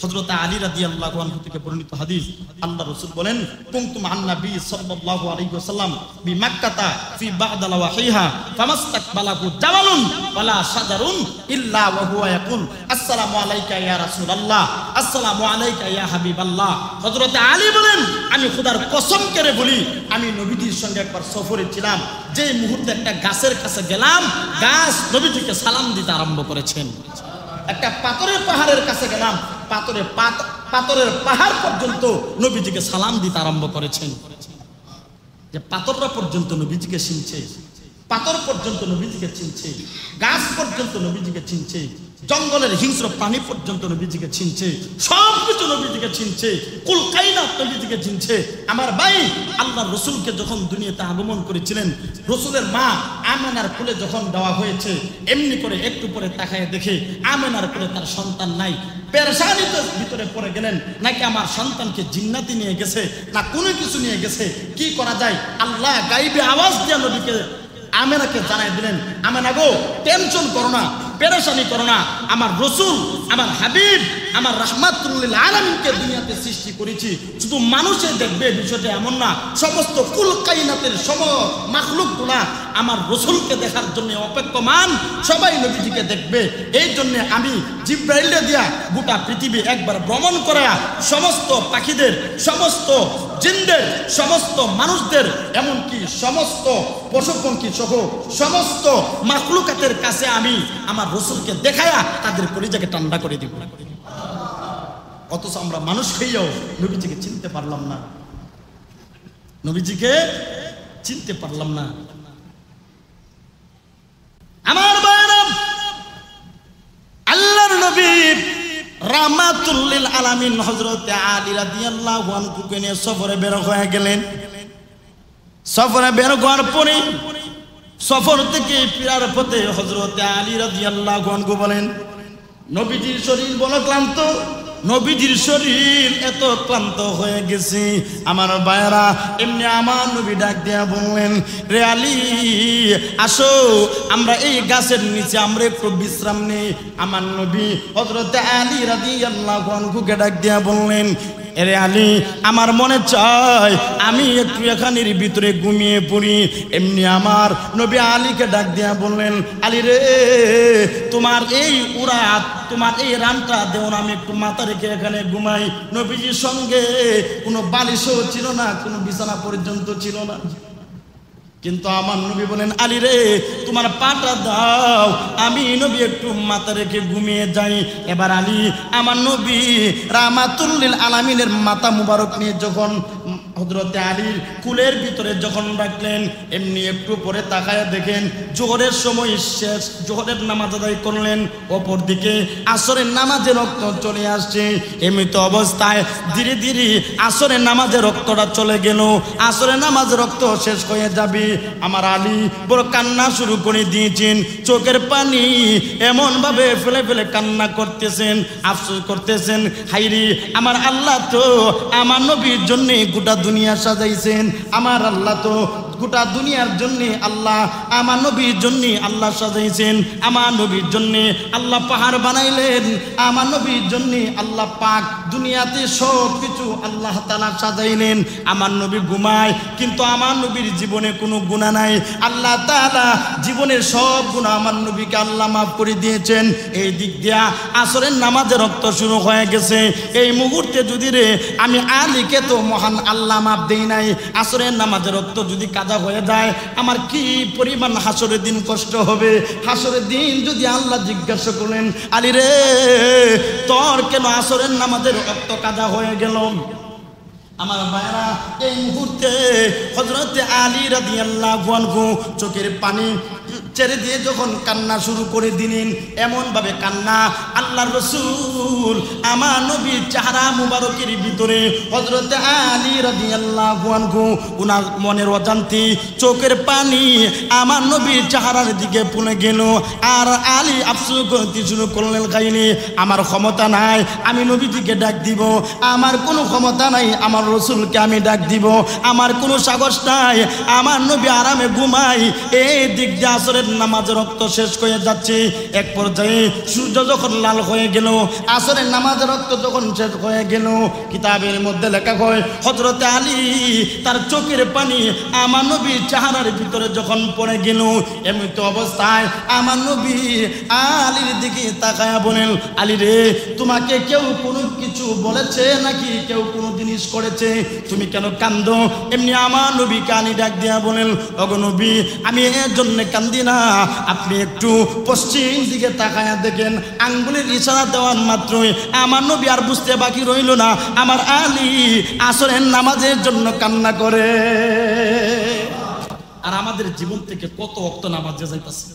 হযরত আলী রাদিয়াল্লাহু আনহু থেকে বর্ণিত হাদিস, আল্লাহ রাসূল বলেন, কুনতু মান নবী সাল্লাল্লাহু আলাইহি ওয়াসাল্লাম বি মক্কাতা ফি বা'দ লাওয়াহিহা ফামাস্তাকবালাহু জামালুন ওয়ালা শাজারুন ইল্লা ওয়া হুয়া ইয়াকুল আসসালামু আলাইকা ইয়া রাসূলুল্লাহ, আসসালামু আলাইকা ইয়া হাবিবাল্লাহ। হযরত আলী বলেন, আমি খোদার কসম করে বলি, আমি নবীজির সঙ্গে একবার সফরে ছিলাম, যে মুহূর্তে একটা গাছের কাছে গেলাম, গাছ নবীজিকে সালাম দিতে আরম্ভ করেছেন। একটা পাথরের পাহাড়ের কাছে গেলাম, পাথরের পাহাড় পর্যন্ত নবীজিকে সালাম দিতে আরম্ভ করেছেন। যে পাথররা পর্যন্ত নবীজিকে চিনছে, পাথর পর্যন্ত নবীজিকে চিনছে, গাছ পর্যন্ত নবীজিকে চিনছে, জঙ্গলের হিংস্র প্রাণী পর্যন্ত নবীজিকে চিনছে, সবকিছু নবীজিকে চিনছে, কুল কায়নাত নবীজিকে চিনছে। আমার ভাই, আল্লাহর রাসূলকে যখন দুনিয়াতে আগমন করেছিলেন, রাসূলের মা আমেনার কোলে যখন দেওয়া হয়েছে, এমনি করে একটু পরে তাকায় দেখে আমেনার কোলে তার সন্তান নাই। পেরেশানিতে ভিতরে পড়ে গেলেন, নাকি আমার সন্তানকে জিন্নাতি নিয়ে গেছে, না কোনো কিছু নিয়ে গেছে, কি করা যায়? আল্লাহ গায়বে আওয়াজ দিয়ে নবীকে আমেনাকে জানাই দিলেন, আমেনা গো, টেনশন করো না, পেরেশানি করো না। আমার রসুল, আমার হাবিব, আমার রাহমাতুল লিল আলামিনকে দুনিয়াতে সৃষ্টি করেছি, শুধু মানুষে দেখবে বিষয়টা এমন না। সমস্ত কুল কায়নাতের মাখলুকগুলা আমার রসুলকে দেখার জন্য অপেক্ষমান, সবাই নবীজিকে দেখবে। এই জন্য আমি জিব্রাইলকে দিয়া গোটা পৃথিবী একবার ভ্রমণ করা সমস্ত পাখিদের, সমস্ত জিনদের, সমস্ত মানুষদের, এমনকি সমস্ত পশুপক্ষী সহ সমস্ত মাখলুকাতের কাছে আমি আমার রসুলকে দেখায়া তাদের কলিজাকে ঠান্ডা করে দিব। অথচ আমরা মানুষ হইয়াও নবীজিকে চিনতে পারলাম না, নবীজিকে চিনতে পারলাম না। আমার ভাইরা, আল্লাহর নবী রাহমাতুল লিল আলামিন হযরত আলী রাদিয়াল্লাহু আনহুকে নিয়ে সফরে বের হয়ে গেলেন। সফরে বের হওয়ার পরে সফর থেকে ফেরার পথে হযরত আলী রাদিয়াল্লাহু আনহু বলেন, নবীজির শরীর বড় ক্লান্ত, নবীজির শরীর এত ক্লান্ত হয়ে গেছে। আমার ভাইরা, এমনি আমার নবী ডাক দিয়া বললেন, রে আলী আসো, আমরা এই গাছের নিচে আমরা একটু বিশ্রাম নেই। আমার নবী হযরত আলী রাদিয়াল্লাহু আনহুকে ডাক দিয়া বললেন, এরে আলী, আমার মনে চায় আমি একটু এখানের ভিতরে ঘুমিয়ে পড়ি। এমনি আমার নবী আলীকে ডাক দিয়া বললেন, আলী রে, তোমার এই উরাত, তোমার এই রানটা দেও না, আমি একটু মাথা রেখে এখানে ঘুমাই। নবীজির সঙ্গে কোনো বালিশও ছিল না, কোনো বিছানা পর্যন্ত ছিল না। কিন্তু আমার নবী বলেন, আলী রে, তোমার পাটা দাও, আমি নবী একটু মাথা রেখে ঘুমিয়ে যাই। এবার আলী আমার নবী রাহমাতুল লিল আলামিনের মাথা মুবারক নিয়ে যখন হযরত আলীর কুলের ভিতরে যখন রাখলেন, এমনি একটু পরে তাকায় দেখেন জোহরের সময় শেষ, জোহরের নামাজ আদায় করলেন। অপরদিকে আসরের নামাজে রক্ত চলে আসছে। এমনিত অবস্থায় ধীরে ধীরে আসরের নামাজে রক্তটা চলে গেল। আসরের নামাজে রক্ত শেষ হয়ে যাবে, আমার আলী বড় কান্না শুরু করে দিয়েছেন। চোখের পানি এমন ভাবে ফেলে ফেলে কান্না করতেছেন, আফসোস করতেছেন, হাইরে আমার আল্লাহ তো আমার নবীর জন্য গোটা দুনিয়া সাজাইছেন। আমার আল্লাহ তো গোটা দুনিয়ার জন্য আল্লাহ আমার নবীর জন্য আল্লাহ সাজাইছেন। আমার নবীর জন্য আল্লাহ পাহাড় বানাইলেন, আমার নবীর জন্য আল্লাহ পাক দুনিয়াতে সব কিছু আল্লাহ তাআলা সাজাইলেন। আমার নবী ঘুমায়, কিন্তু আমার নবীর জীবনে কোনো গুনাহ নাই। আল্লাহ তাআলা জীবনের সব গুনাহ আমার নবীকে আল্লাহ মাফ করে দিয়েছেন। এই দিক দিয়া আসরের নামাজে রক্ত শুরু হয়ে গেছে। এই মুহূর্তে যদি রে আমি আলীকে তো মহান আল্লাহ মাফ দেই নাই, আসরের নামাজে রক্ত যদি কাজা হয়ে যায় আমার কি পরিমাণ হাসরের দিন কষ্ট হবে। হাসরের দিন যদি আল্লাহ জিজ্ঞাসা করলেন, আলী রে, তোর কেন আসরের নামাজের রক্ত কাজা হয়ে গেল? আমার ভাইরা, এই মুহূর্তে হযরত আলী রাদিয়াল্লাহু আনহু চোখের পানি ছেড়ে দিয়ে যখন কান্না শুরু করে দিলেন, এমন ভাবে কান্না আল্লাহর রাসূল আমার নবীর চেহারা মুবারকের ভিতরে হযরত আলী রাদিয়াল্লাহু আনহু উনার মনের অজান্তে চোখের পানি আমার নবীর চেহারার দিকে পড়ে গেল। আর আলী আফসোস করতে শুরু করলেন, গাইনি আমার ক্ষমতা নাই আমি নবীজিকে ডাক দিব, আমার কোনো ক্ষমতা নাই আমার রসুলকে আমি ডাক দিব, আমার কোনো সাহস নাই, আমার নবী আরামে ঘুমাই। এই দিক দিয়ে আসরের নামাজের রক্ত শেষ হয়ে যাচ্ছে। এক পর্যায়ে সূর্য যখন লাল হয়ে গেল, আসরের নামাজের রক্ত যখন শেষ হয়ে গেল, কিতাবের মধ্যে লেখা হয় হযরত আলী তার চোখের পানি আমার নবীর চেহারার ভিতরে যখন পড়ে গেল, এমন অবস্থায় আমার নবী আলীর দিকে তাকায়া বলেন, আলী রে, তোমাকে কেউ কোনো কিছু বলেছে নাকি কেউ কোনো জিনিস করেছে, তুমি কেন কান্দো? এমনি আমার নবী কানি ডাক দিয়া বলেন, ওগো নবী, আমি এর জন্য কান্দি না, আপনি একটু পশ্চিম দিকে তাকায়া দেখেন, আঙ্গুলের ইশারা দেওয়ার মাত্রই আমার নবী আর বুঝতে বাকি রইল না, আমার আলী আসরের নামাজের জন্য কান্না করে। আর আমাদের জীবন থেকে কত ওয়াক্ত নামাজে যাইতাছে,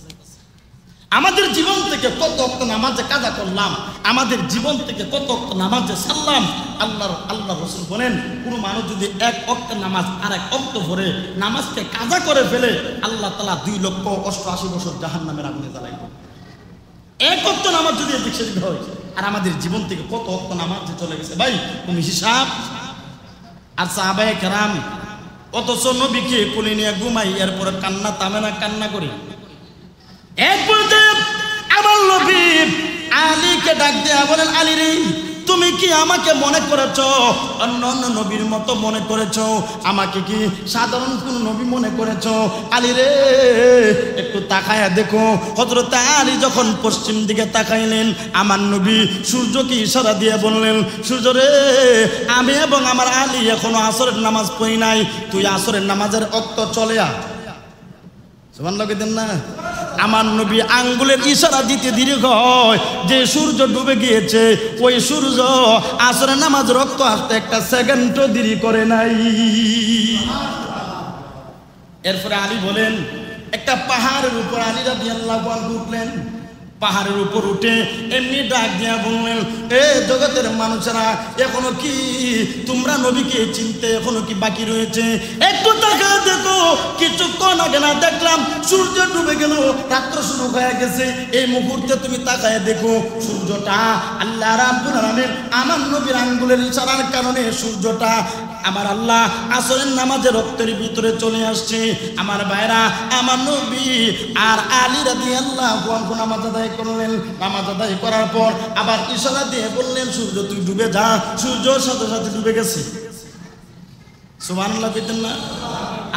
আমাদের জীবন থেকে কত ওয়াক্ত নামাজে কাজা করলাম, আমাদের জীবন থেকে কত ওয়াক্ত নামাজে সারলাম। আল্লাহ রাসূল বলেন, কোন মানুষ যদি এক ওয়াক্ত নামাজ আর এক ওয়াক্ত ভরে নামাজকে কাজা করে ফেলে, আল্লাহ তাআলা 2,88,000 বছর জাহান্নামের আগুনে জ্বালাইব। এক ওয়াক্ত নামাজ যদি এদিক সেদিক হয়, আর আমাদের জীবন থেকে কত ওয়াক্ত নামাজ যে চলে গেছে ভাই, কোন হিসাব? আর সাহাবায়ে কেরাম অথচ নবীকে কোলে নিয়ে ঘুমাই, এরপরে কান্না থামে না, কান্না করে। এক পর্যায়ে আমার আলীকে ডাক দেয়া বলেন, আলী রে, তুমি কি আমাকে মনে করেছো অন্য অন্য নবীর মতো মনে করেছো? আমাকে কি সাধারণ কোন নবী মনে করেছো? আলী রে, একটু তাকায়া দেখো। হযরত আলী যখন পশ্চিম দিকে তাকাইলেন, আমার নবী সূর্যকে ইশারা দিয়ে বললেন, সূর্য রে, আমি এবং আমার আলী এখনো আসরের নামাজ পড়ি নাই, তুই আসরের নামাজের ওয়াক্ত চলে আ। সুবহানাল্লাহ কইতেন না? আমার নবী আঙ্গুলের ইশারা দিতে দেরি হয় যে সূর্য ডুবে গিয়েছে, ওই সূর্য আসরের নামাজের ওয়াক্ত আসতে একটা সেকেন্ডও দেরি করে নাই। এরপরে আলী বলেন, একটা পাহাড়ের উপর আলী রাদিয়াল্লাহু আনহু উঠলেন। পাহাড়ের উপর উঠে এমনি ডাক দিয়া বললেন, এ জগতের মানুষেরা, এখনো কি তোমরা নবীকে চিনতে এখনো কি বাকি রয়েছে? একটু তাকায় দেখো, কিছুক্ষণ আগে না দেখলাম সূর্য ডুবে গেল, রাত্র শুরু হয়ে গেছে। এই মুহূর্তে তুমি তাকায় দেখো, সূর্যটা আল্লাহ রাব্বুল আলামিন আমার নবীর আঙ্গুলের ইশারার কারণে সূর্যটা আমার আল্লাহ আসরের নামাজের রক্তের ভিতরে চলে আসছে। আমার ভাইরা, আমার নবী আর আলী রাদিয়াল্লাহু আনহু নামাজ আদায় করলেন। নামাজ আদায় করার পর আবার ইশারা দিয়ে বললেন, সূর্য তুই ডুবে যা। সূর্যর সাথে সাথে ডুবে গেছে। সুবহানাল্লাহ কইতেন না?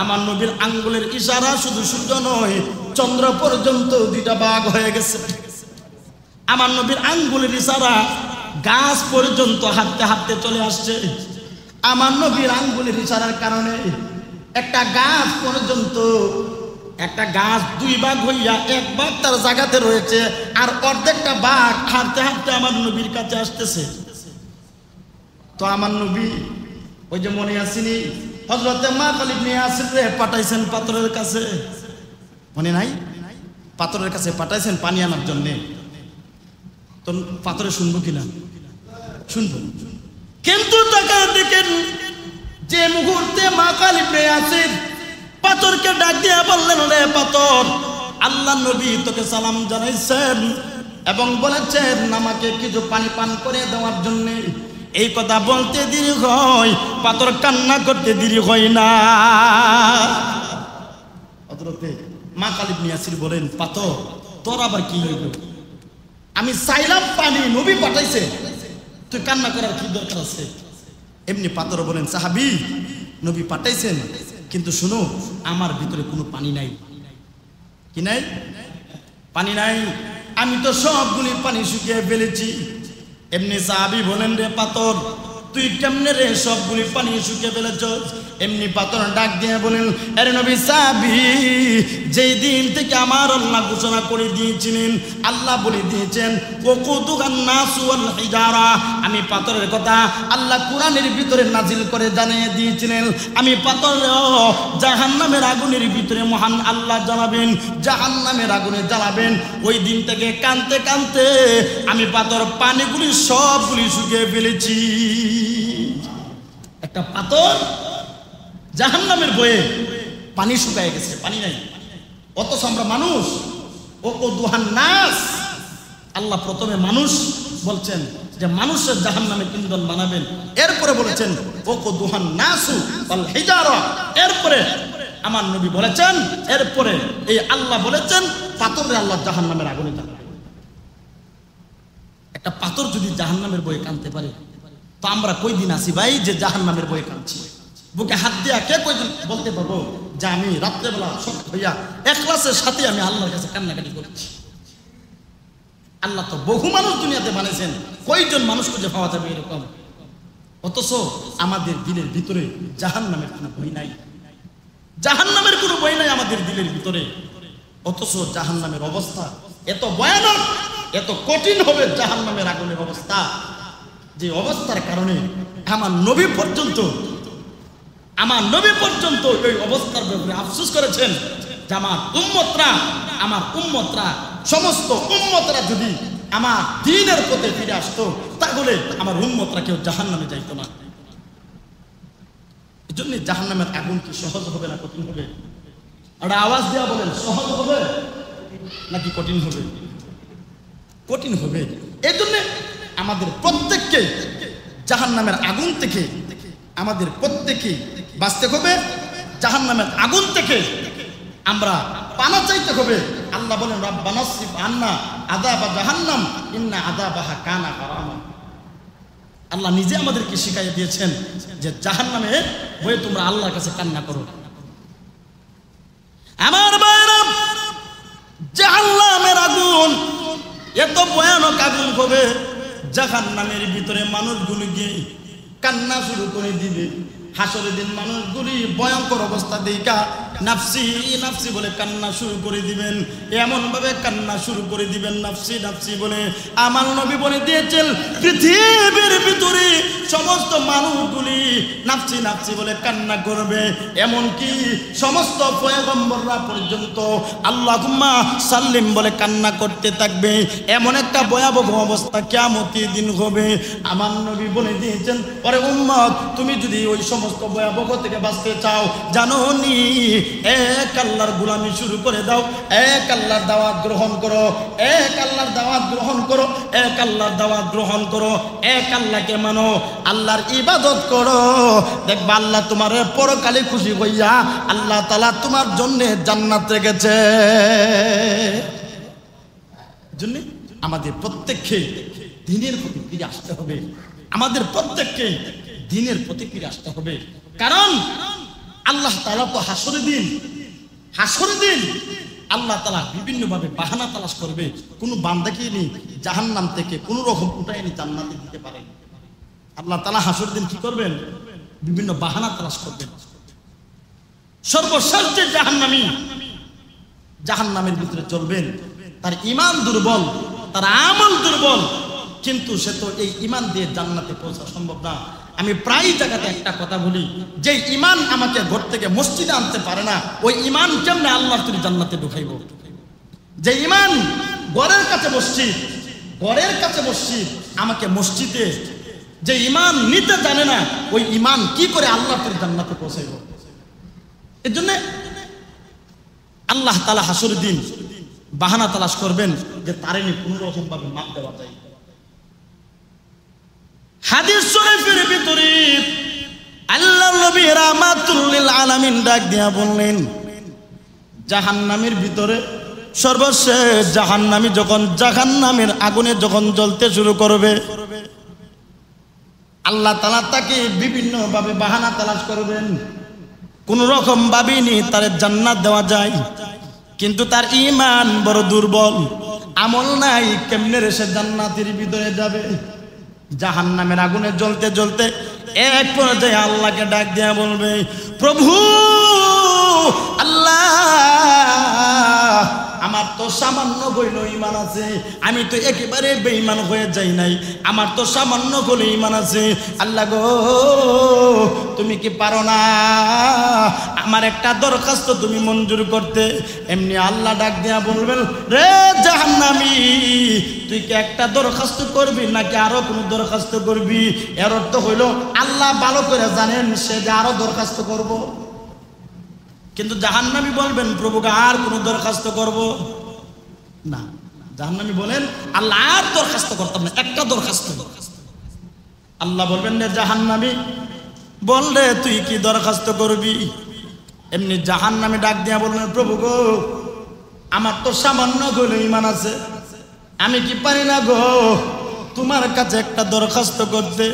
আমার নবীর আঙ্গুলের ইশারা শুধু সূর্য নয়, চন্দ্র পর্যন্ত দুইটা ভাগ হয়ে গেছে। আমার নবীর আঙ্গুলের ইশারা গাছ পর্যন্ত হাঁটতে হাঁটতে চলে আসছে। আমার নবীর আঙ্গুলের ইশারার কারণে একটা গাছ পর্যন্ত, একটা গাছ দুই ভাগ হইয়া এক ভাগ তার জায়গাতে রয়েছে, আর অর্ধেকটা ভাগ হাঁটতে হাঁটতে আমার নবীর কাছে আসতেছে। তো আমার নবী, ওই যে মনে আসেনি, হযরতে মা খালিদ নিয়ে আসলে পাঠাইছেন পাথরের কাছে, মনে নাই? পাথরের কাছে পাঠাইছেন পানি আনার জন্যে। তো পাথরে শুনবো কিনা? শুনবো। কিন্তু তাকে দেখেন, যে মুহূর্তে মা খালিদ নিয়ে আসেন পাথরকে ডাক দিয়ে বললেন, রে পাথর, আল্লাহ নবী তোকে সালাম জানাইছেন এবং বলেছেন আমাকে কিছু পানি পান করে দেওয়ার জন্য। এই কথা বলতে দেরি হয়, পাথর কান্না করতে দেরি হয় না। হযরতে মা খালিদ নিয়াসির বলেন, পাথর, তোর আবার কি হইল? আমি চাইলাম পানি, নবী পাঠাইছে, তুই কান্না করার কি দরকার আছে? এমনি পাথর বলেন, সাহাবী, নবী পাঠাইছেন, কিন্তু শুনো, আমার ভিতরে কোনো পানি নাই। কি নাই? পানি নাই। আমি তো সবগুলি পানি শুকিয়ে ফেলেছি। এমনি সাহাবী বলেন, রে পাথর, তুই কেমনে রে সবগুলি পানি শুকিয়ে ফেলেছ? এমনি পাথর ডাক দিয়ে বলেন, আরে নবী সাহাবী, যেই দিন থেকে আমার আল্লাহ ঘোষণা করে দিয়েছিলেন, আল্লাহ বলে দিয়েছেন, ওয়াকুদুহান নাসু ওয়াল হিজারা, আমি পাথরের কথা আল্লাহ কোরআনের ভিতরে নাজিল করে জানিয়ে দিয়েছিলেন। আমি পাথর জাহান্নামের আগুনের ভিতরে মহান আল্লাহ জ্বালাবেন, জাহান্নামের আগুনে জ্বালাবেন। ওই দিন থেকে কানতে কানতে আমি পাথর পানিগুলি সবগুলি শুকিয়ে ফেলেছি। একটা পাথর জাহান্নামের বয়ে পানি শুকায় গেছে, পানি নাই। অথচ আমরা মানুষ, ওয়াকুদুহান নাস, আল্লাহ প্রথমে মানুষ বলছেন যে মানুষের জাহান্নামে ইন্ধন বানাবেন, এরপরে বলেছেন ওয়াকুদুহান নাসু ওয়াল হিজারা, এরপরে আমার নবী বলেছেন, এরপরে এই আল্লাহ বলেছেন পাথরে আল্লাহ জাহান্নামের আগুনে জ্বালাবেন। একটা পাথর যদি জাহান্নামের বয়ে কানতে পারে, তো আমরা কই দিন আছি ভাই যে জাহান্নামের বয়ে কাঁদছি? বুকে হাত দিয়া কে কয়দিন বলতে পারবো যে আমি রাত্রেবেলা শক্ত হইয়া একলাসের সাথে আমি আল্লাহর কাছে কান্নাকাটি করছি? আল্লাহ তো বহু মানুষ দুনিয়াতে বানিয়েছেন, কয়জন মানুষ খুঁজে পাওয়া যাবে এরকম? অথচ আমাদের দিলের ভিতরে জাহান্নামের কোনো ভয় নাই, জাহান্নামের কোনো ভয় নাই আমাদের দিলের ভিতরে। অথচ জাহান্নামের অবস্থা এত ভয়ানক, এত কঠিন হবে জাহান্নামের আগুনের অবস্থা, যে অবস্থার কারণে আমার নবী পর্যন্ত ওই অবস্থার ব্যাপারে আফসোস করেছেন যে আমার উম্মতরা সমস্ত উম্মতরা যদি আমার দ্বীনের পথে ফিরে আসতো, তাহলে আমার উম্মতরা কেউ জাহান্নামে যাইতো না। এই জন্য জাহান্নামের আগুন কি সহজ হবে না কঠিন হবে? আর আওয়াজ দেওয়া বলেন, সহজ হবে নাকি কঠিন হবে? কঠিন হবে। এই জন্য আমাদের প্রত্যেককে জাহান্নামের আগুন থেকে আমাদের প্রত্যেকে বাঁচতে হবে, জাহান্নামের আগুন থেকে আমরা পানা চাইতে হবে। আল্লাহ বলেন, রাব্বানা আসরিফ আন্না আযাবা জাহান্নাম ইন্না আযাবাহা কানা গারামা। আল্লাহ নিজে আমাদেরকে শিখাইয়ে দিয়েছেন যে জাহান্নামে ভয়ে তোমরা আল্লাহর কাছে কান্না করো। আমার ভাইরা, জাহান্নামের আগুন এত ভয়ানক আগুন হবে, জাহান্নামের ভিতরে মানুষগুলো গিয়ে কান্না শুরু করে দিবে। হাসরের দিন মানুষগুলি ভয়ঙ্কর অবস্থা দেখা নাফসি নাফসি বলে কান্না শুরু করে দিবেন। এমন ভাবে কান্না শুরু করে দিবেন নাফসি নাফসি বলে। আমার নবী বলে দিয়েছেন পৃথিবীর ভিতরে সমস্ত মানুষগুলি নাফসি নাফসি বলে কান্না করবে, এমনকি সমস্ত পয়গম্বররা পর্যন্ত আল্লাহুম্মা সাল্লিম বলে কান্না করতে থাকবে। এমন একটা ভয়াবহ অবস্থা কিয়ামতের দিন হবে। আমার নবী বলে দিয়েছেন, ওরে উম্মত, তুমি যদি ওই সমস্ত ভয়াবহ থেকে বাঁচতে চাও, জানো নি এক আল্লাহর গোলামি শুরু করে দাও, এক আল্লাহর দাওয়াত গ্রহণ করো, এক আল্লাহর দাওয়াত গ্রহণ করো, এক আল্লাহর দাওয়াত গ্রহণ করো, এক আল্লাহকে মানো, আল্লাহর ইবাদত করো। দেখবা আল্লাহ তোমার পরকালে খুশি হইয়া আল্লাহ তাআলা তোমার জন্য জান্নাত রেখেছে। জন্য আমাদের প্রত্যেককে দ্বীনের প্রতি ফিরে আসতে হবে। আমাদের প্রত্যেককে দ্বীনের প্রতি ফিরে আসতে হবে। কারণ আল্লাহ তাআলা তো হাসরের দিন আল্লাহ তাআলা বিভিন্ন ভাবে বাহানা তালাশ করবে। কোন বান্দাকে নিয়ে জাহান্নাম থেকে কোন রকম উঠায় নিয়ে জান্নাতে দিতে পারেন। আল্লাহ তাআলা হাসরের দিন কি করবেন? বিভিন্ন বাহানা তালাশ করবেন। সর্বশেষ যে জাহান্নামের ভিতরে চলবেন, তার ঈমান দুর্বল, তার আমল দুর্বল, কিন্তু সে তো এই ঈমান দিয়ে জান্নাতে পৌঁছা সম্ভব না। আমি প্রায় জায়গাতে একটা কথা বলি, যে ঈমান আমাকে ঘর থেকে মসজিদে আনতে পারে না, ওই ঈমান কেমনে আল্লাহর তৈরি জান্নাতে ঢুকাইব? যে ঈমান ঘরের কাছে মসজিদ আমাকে মসজিদে, যে ঈমান নিতে জানে না, ওই ঈমান কি করে আল্লাহর তৈরি জান্নাতে পৌঁছাইব? এর জন্য আল্লাহ তাআলা হাসরের দিন বাহানা তালাশ করবেন যে তারে নিয়ে কোন রকম ভাবে মাপ দেওয়া যায়। হাদিস শরীফের ভিতরে আল্লাহর নবী রাহমাতুল লিল আলামিন ডাক দিয়া বললেন, জাহান্নামের ভিতরে সর্বশেষ জাহান্নামী যখন জাহান্নামের আগুনে যখন জ্বলতে শুরু করবে, আল্লাহ তাআলা তাকে বিভিন্ন ভাবে বাহানা তালাশ করবেন। কোন রকম ভাবেই তার জান্নাত দেওয়া যায়, কিন্তু তার ঈমান বড় দুর্বল, আমল নাই, কেমনে রে সে জান্নাতের ভিতরে যাবে? জাহান্নামের আগুনে জ্বলতে জ্বলতে এক পর্যায়ে আল্লাহকে ডাক দিয়া বলবে, প্রভু আল্লাহ, আমার তো সামান্য হইল ঈমান আছে, আমি তো একেবারে বেঈমান হয়ে যাই নাই, আমার তো সামান্য হইল ঈমান আছে, আল্লাহ গো তুমি কি পারো না আমার একটা দরখাস্ত তুমি মঞ্জুর করতে? এমনি আল্লাহ ডাক দিয়া বলবেন, রে জাহান্নামী, তুই কি একটা দরখাস্ত করবি নাকি আরো কোনো দরখাস্ত করবি? এর অর্থ হইল আল্লাহ ভালো করে জানেন সে যে আরো দরখাস্ত করব। কিন্তু জাহান্নামী বলবেন, প্রভু আর কোনো দরখাস্ত করব না। জাহান্নামী বলেন, আল্লাহ আর দরখাস্ত করতাম না, একটা দরখাস্ত। আল্লাহ বলবেন, রে জাহান্নামী বল রে তুই কি দরখাস্ত করবি? এমনি জাহান্নামী ডাক দিয়া বলবেন, প্রভু গো আমার তো সামান্য হইল ঈমান আছে, আমি কি পারি না গো তোমার কাছে একটা দরখাস্ত করতে?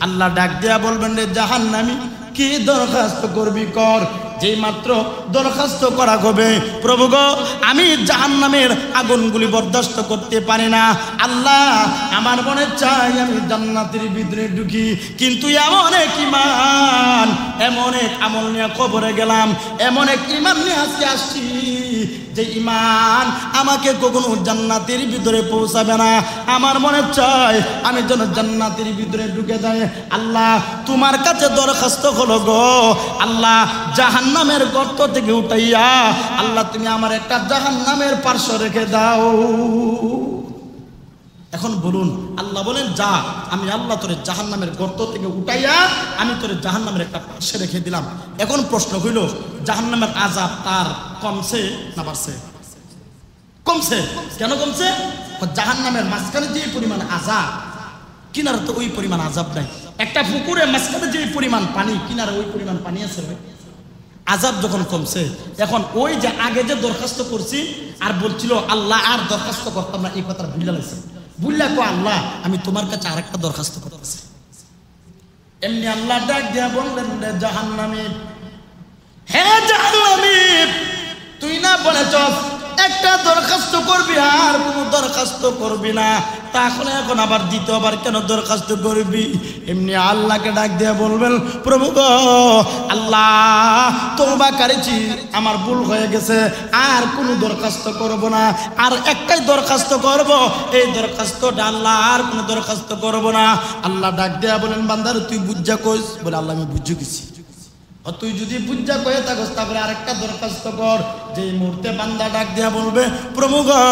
আল্লাহ ডাক দিয়া বলবেন, রে জাহান্নামী কি দরখাস্ত করবি কর। যেই মাত্র দরখাস্ত করা হবে, প্রভু গো আমি জাহান্নামের আগুনগুলি বরদাস্ত করতে পারি না, আল্লাহ আমার মনে চাই আমি জান্নাতের ভিতরে ঢুকি, কিন্তু এমন এক ঈমান, এমন এক আমল নিয়ে কবরে গেলাম, এমন এক ঈমান নিয়ে আজকে আসছি যে ঈমান আমাকে কখনো জান্নাতের ভিতরে পৌঁছাবে না। আমার মনে চায় আমি যেন জান্নাতের ভিতরে ঢুকে যাই। আল্লাহ তোমার কাছে দরখাস্ত হলো গো, আল্লাহ জাহান্নামের গর্ত থেকে উঠাইয়া আল্লাহ তুমি আমার একটা জাহান্নামের পার্শ্ব রেখে দাও। এখন বলুন, আল্লাহ বলেন যা, আমি আল্লাহ তোরে জাহান্নামের গর্ত থেকে উঠাইয়া আমি তোরে জাহান্নামের একটা পাশে রেখে দিলাম। এখন প্রশ্ন হইল, জাহান্নামের আযাব তার কমছে না বাড়ছে? কমছে। কেন কমছে? জাহান্নামের মাঝখানে যে পরিমাণ আযাব, কিনারে তো ওই পরিমাণ আযাব নাই। একটা পুকুরে মাঝখানে যে পরিমাণ পানি, কিনারে ওই পরিমাণ পানি আছে ভাই? আযাব যখন কমছে, এখন ওই যে আগে যে দরখাস্ত করছি আর বলছিল আল্লাহ আর দরখাস্ত করতাম না, এই কথা ভুলে লাগছে। ভুললে কো আল্লাহ আমি তোমার কাছে আরেকটা দরখাস্ত করতেছি। এমনি আল্লাহ ডাক দিয়া বললেন, রে জাহান্নামী, হে জাহান্নামী, তুই না বলেছ একটা দরখাস্ত করবি আর কোনো দরখাস্ত করবি না, তাহলে এখন আবার দ্বিতীয়বার কেন দরখাস্ত করবি? এমনি আল্লাহকে ডাক দিয়ে বলবেন, প্রভু গো আল্লাহ, তওবা করেছি, আমার ভুল হয়ে গেছে, আর কোনো দরখাস্ত করব না, আর একটাই দরখাস্ত করব, এই দরখাস্তটা আল্লাহ, আর কোনো দরখাস্ত করব না। আল্লাহ ডাক দিয়া বলেন, বান্দার তুই বুঝা কইস? বলে আল্লাহ আমি বুঝে গেছি। তুই যদি বুঝা কয়ে থাকস তারপরে আরেকটা দরখাস্ত কর। যে মুহূর্তে বান্দা ডাক দিয়া বলবে, প্রভু গো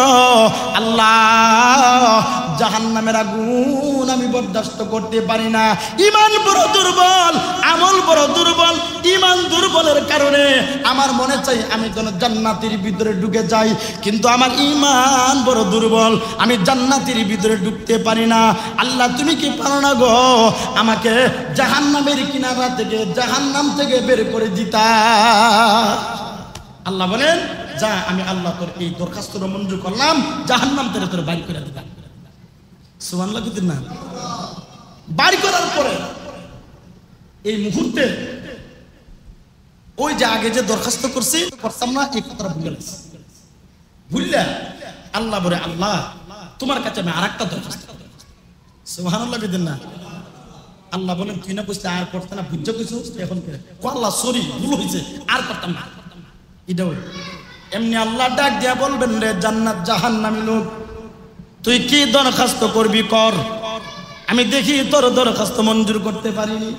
আল্লাহ, জাহান্নামের আগুন আমি বরদাস্ত করতে পারি না, ঈমান বড় দুর্বল, আমল বড় দুর্বল, ঈমান দুর্বলের কারণে আমার মনে চাই আমি যেন জান্নাতের ভিতরে ঢুকে যাই, কিন্তু আমার ঈমান বড় দুর্বল, আমি জান্নাতের ভিতরে ঢুকতে পারি না। আল্লাহ তুমি কি পারো না গো আমাকে জাহান্নামের কিনারা থেকে, জাহান্নাম থেকে বের করে দিতা? আল্লাহ বলেন, যা, আমি আল্লাহ তোর এই দরখাস্তটা মঞ্জুর করলাম, জাহান্নাম থেকে তোর বাইর করে দিলাম। সুবহানাল্লাহ কি না? বাইর করার পরে এই মুহূর্তে ওই যে আগে যে দরখাস্ত করছি করতাম না, এই কথাটা ভুলে গেছি। ভুললে আল্লাহ বলে, আল্লাহ তোমার কাছে আমি আরেকটা দরখাস্ত। সুবহানাল্লাহ কি না? আল্লাহ বলেন, তুই না বুঝতে আর করতে না, বুঝছো কিছু এখন আল্লাহ সরি, ভুল হয়েছে, আর করতাম না। এটা এমনি আল্লাহ ডাক দিয়া বলবেন, রে জান্নাত জাহান্নামী লোক, তুই কি দরখাস্ত করবি কর, আমি দেখি তোর দরখাস্ত মঞ্জুর করতে পারিনি।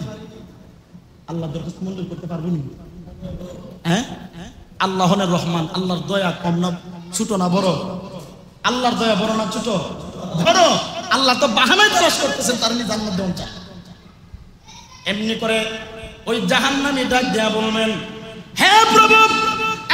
আল্লাহ দরখাস্ত মঞ্জুর করতে পারবো নি? হ্যাঁ, আল্লাহ রহমান, আল্লাহর দয়া কম না ছোট না বড়? আল্লাহর দয়া বড় না ছোট? বড়। আল্লাহ তো বাহানায় তালাশ করতেছেন তার নিয়ে জান্নাত দেওয়া চায়। এমনি করে ওই জাহান্নামী ডাক দেয়া বলবেন, হে প্রভু,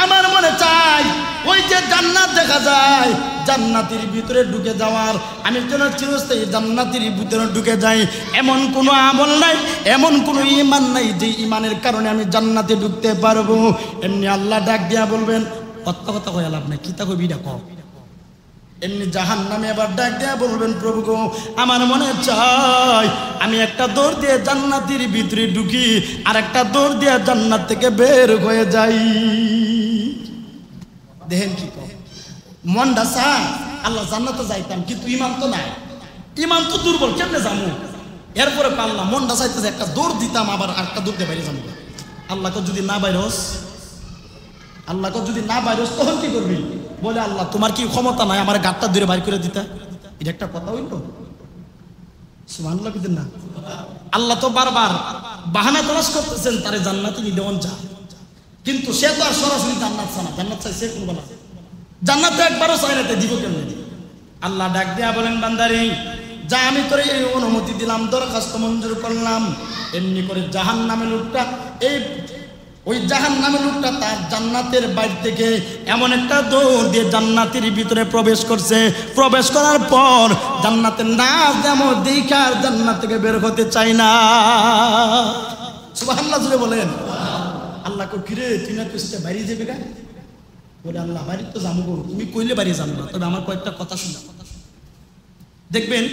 আমার মনে চাই ওই যে জান্নাত দেখা যায়, জান্নাতের ভিতরে ঢুকে যাওয়ার, আমি যেন চিরস্থায়ী জান্নাতের ভিতরে ঢুকে যাই। এমন কোনো আমল নাই, এমন কোনো ঈমান নাই যে ঈমানের কারণে আমি জান্নাতে ঢুকতে পারবো। এমনি আল্লাহ ডাক দিয়া বলবেন, কথা কথা কয়ে লাভ নাই, কিতা কবি ডাক। এমনি জাহান্নামে আবার ডাক দিয়া বলবেন, প্রভু গো আমার মনে চাই আমি একটা দৌড় দিয়ে জান্নাতের ভিতরে ঢুকি, আর একটা দৌড় দিয়ে জান্নাত থেকে বের হয়ে যাই। দেখেন কি মনটা চায় আল্লাহ জান্নাতে যাইতাম, কিন্তু ঈমান তো নাই, ঈমান তো দুর্বল, কেমনে যাবো? এরপরে আল্লাহ মনটা চাইতেছে একটা দৌড় দিতাম, আবার আরেকটা দৌড় দিয়ে বাইরে যাবো। আল্লাহকে যদি না বাইরস, আল্লাহকে যদি না বাইরস তখন কি করবি? বলে, আল্লাহ তোমার কি ক্ষমতা নাই আমার গাঁটটা ধরে বাইর করে দিতা? এটা একটা কথা হইল? সুবহানাল্লাহ কি না? আল্লাহ তো বারবার বাহানা তালাশ করতেছেন তারে জান্নাতে দেওয়ান চা, কিন্তু সে তো আর সরাসরি জান্নাত চায় না। জান্নাত চাইছে কোন বেলা? জান্নাতে একবারও চাই না, দিব কেমন? আল্লাহ ডাক দেয়া বলেন, বান্দারে যা, আমি তোর এই অনুমতি দিলাম, দরখাস্ত মঞ্জুর করলাম। এমনি করে জাহান্নামের লোকটা, ওই জাহান্নামের লোকটা তার জান্নাতের বাইরে থেকে এমন একটা দৌড় দিয়ে জান্নাতের ভিতরে প্রবেশ করছে। প্রবেশ করার পর জান্নাতের নাচ যেমন দেখা জান্নাত থেকে বের হতে চাই না। সুবহানাল্লাহ জুড়ে বলেন। আল্লাহ কো, কিরে তুই না কইছিস বাইরে যাবে গা? বলে, আল্লাহ বাড়ি তো যাবো গো, তুমি কইলে বাড়ি যাবো না, তবে আমার কয়েকটা কথা শুনে। দেখবেন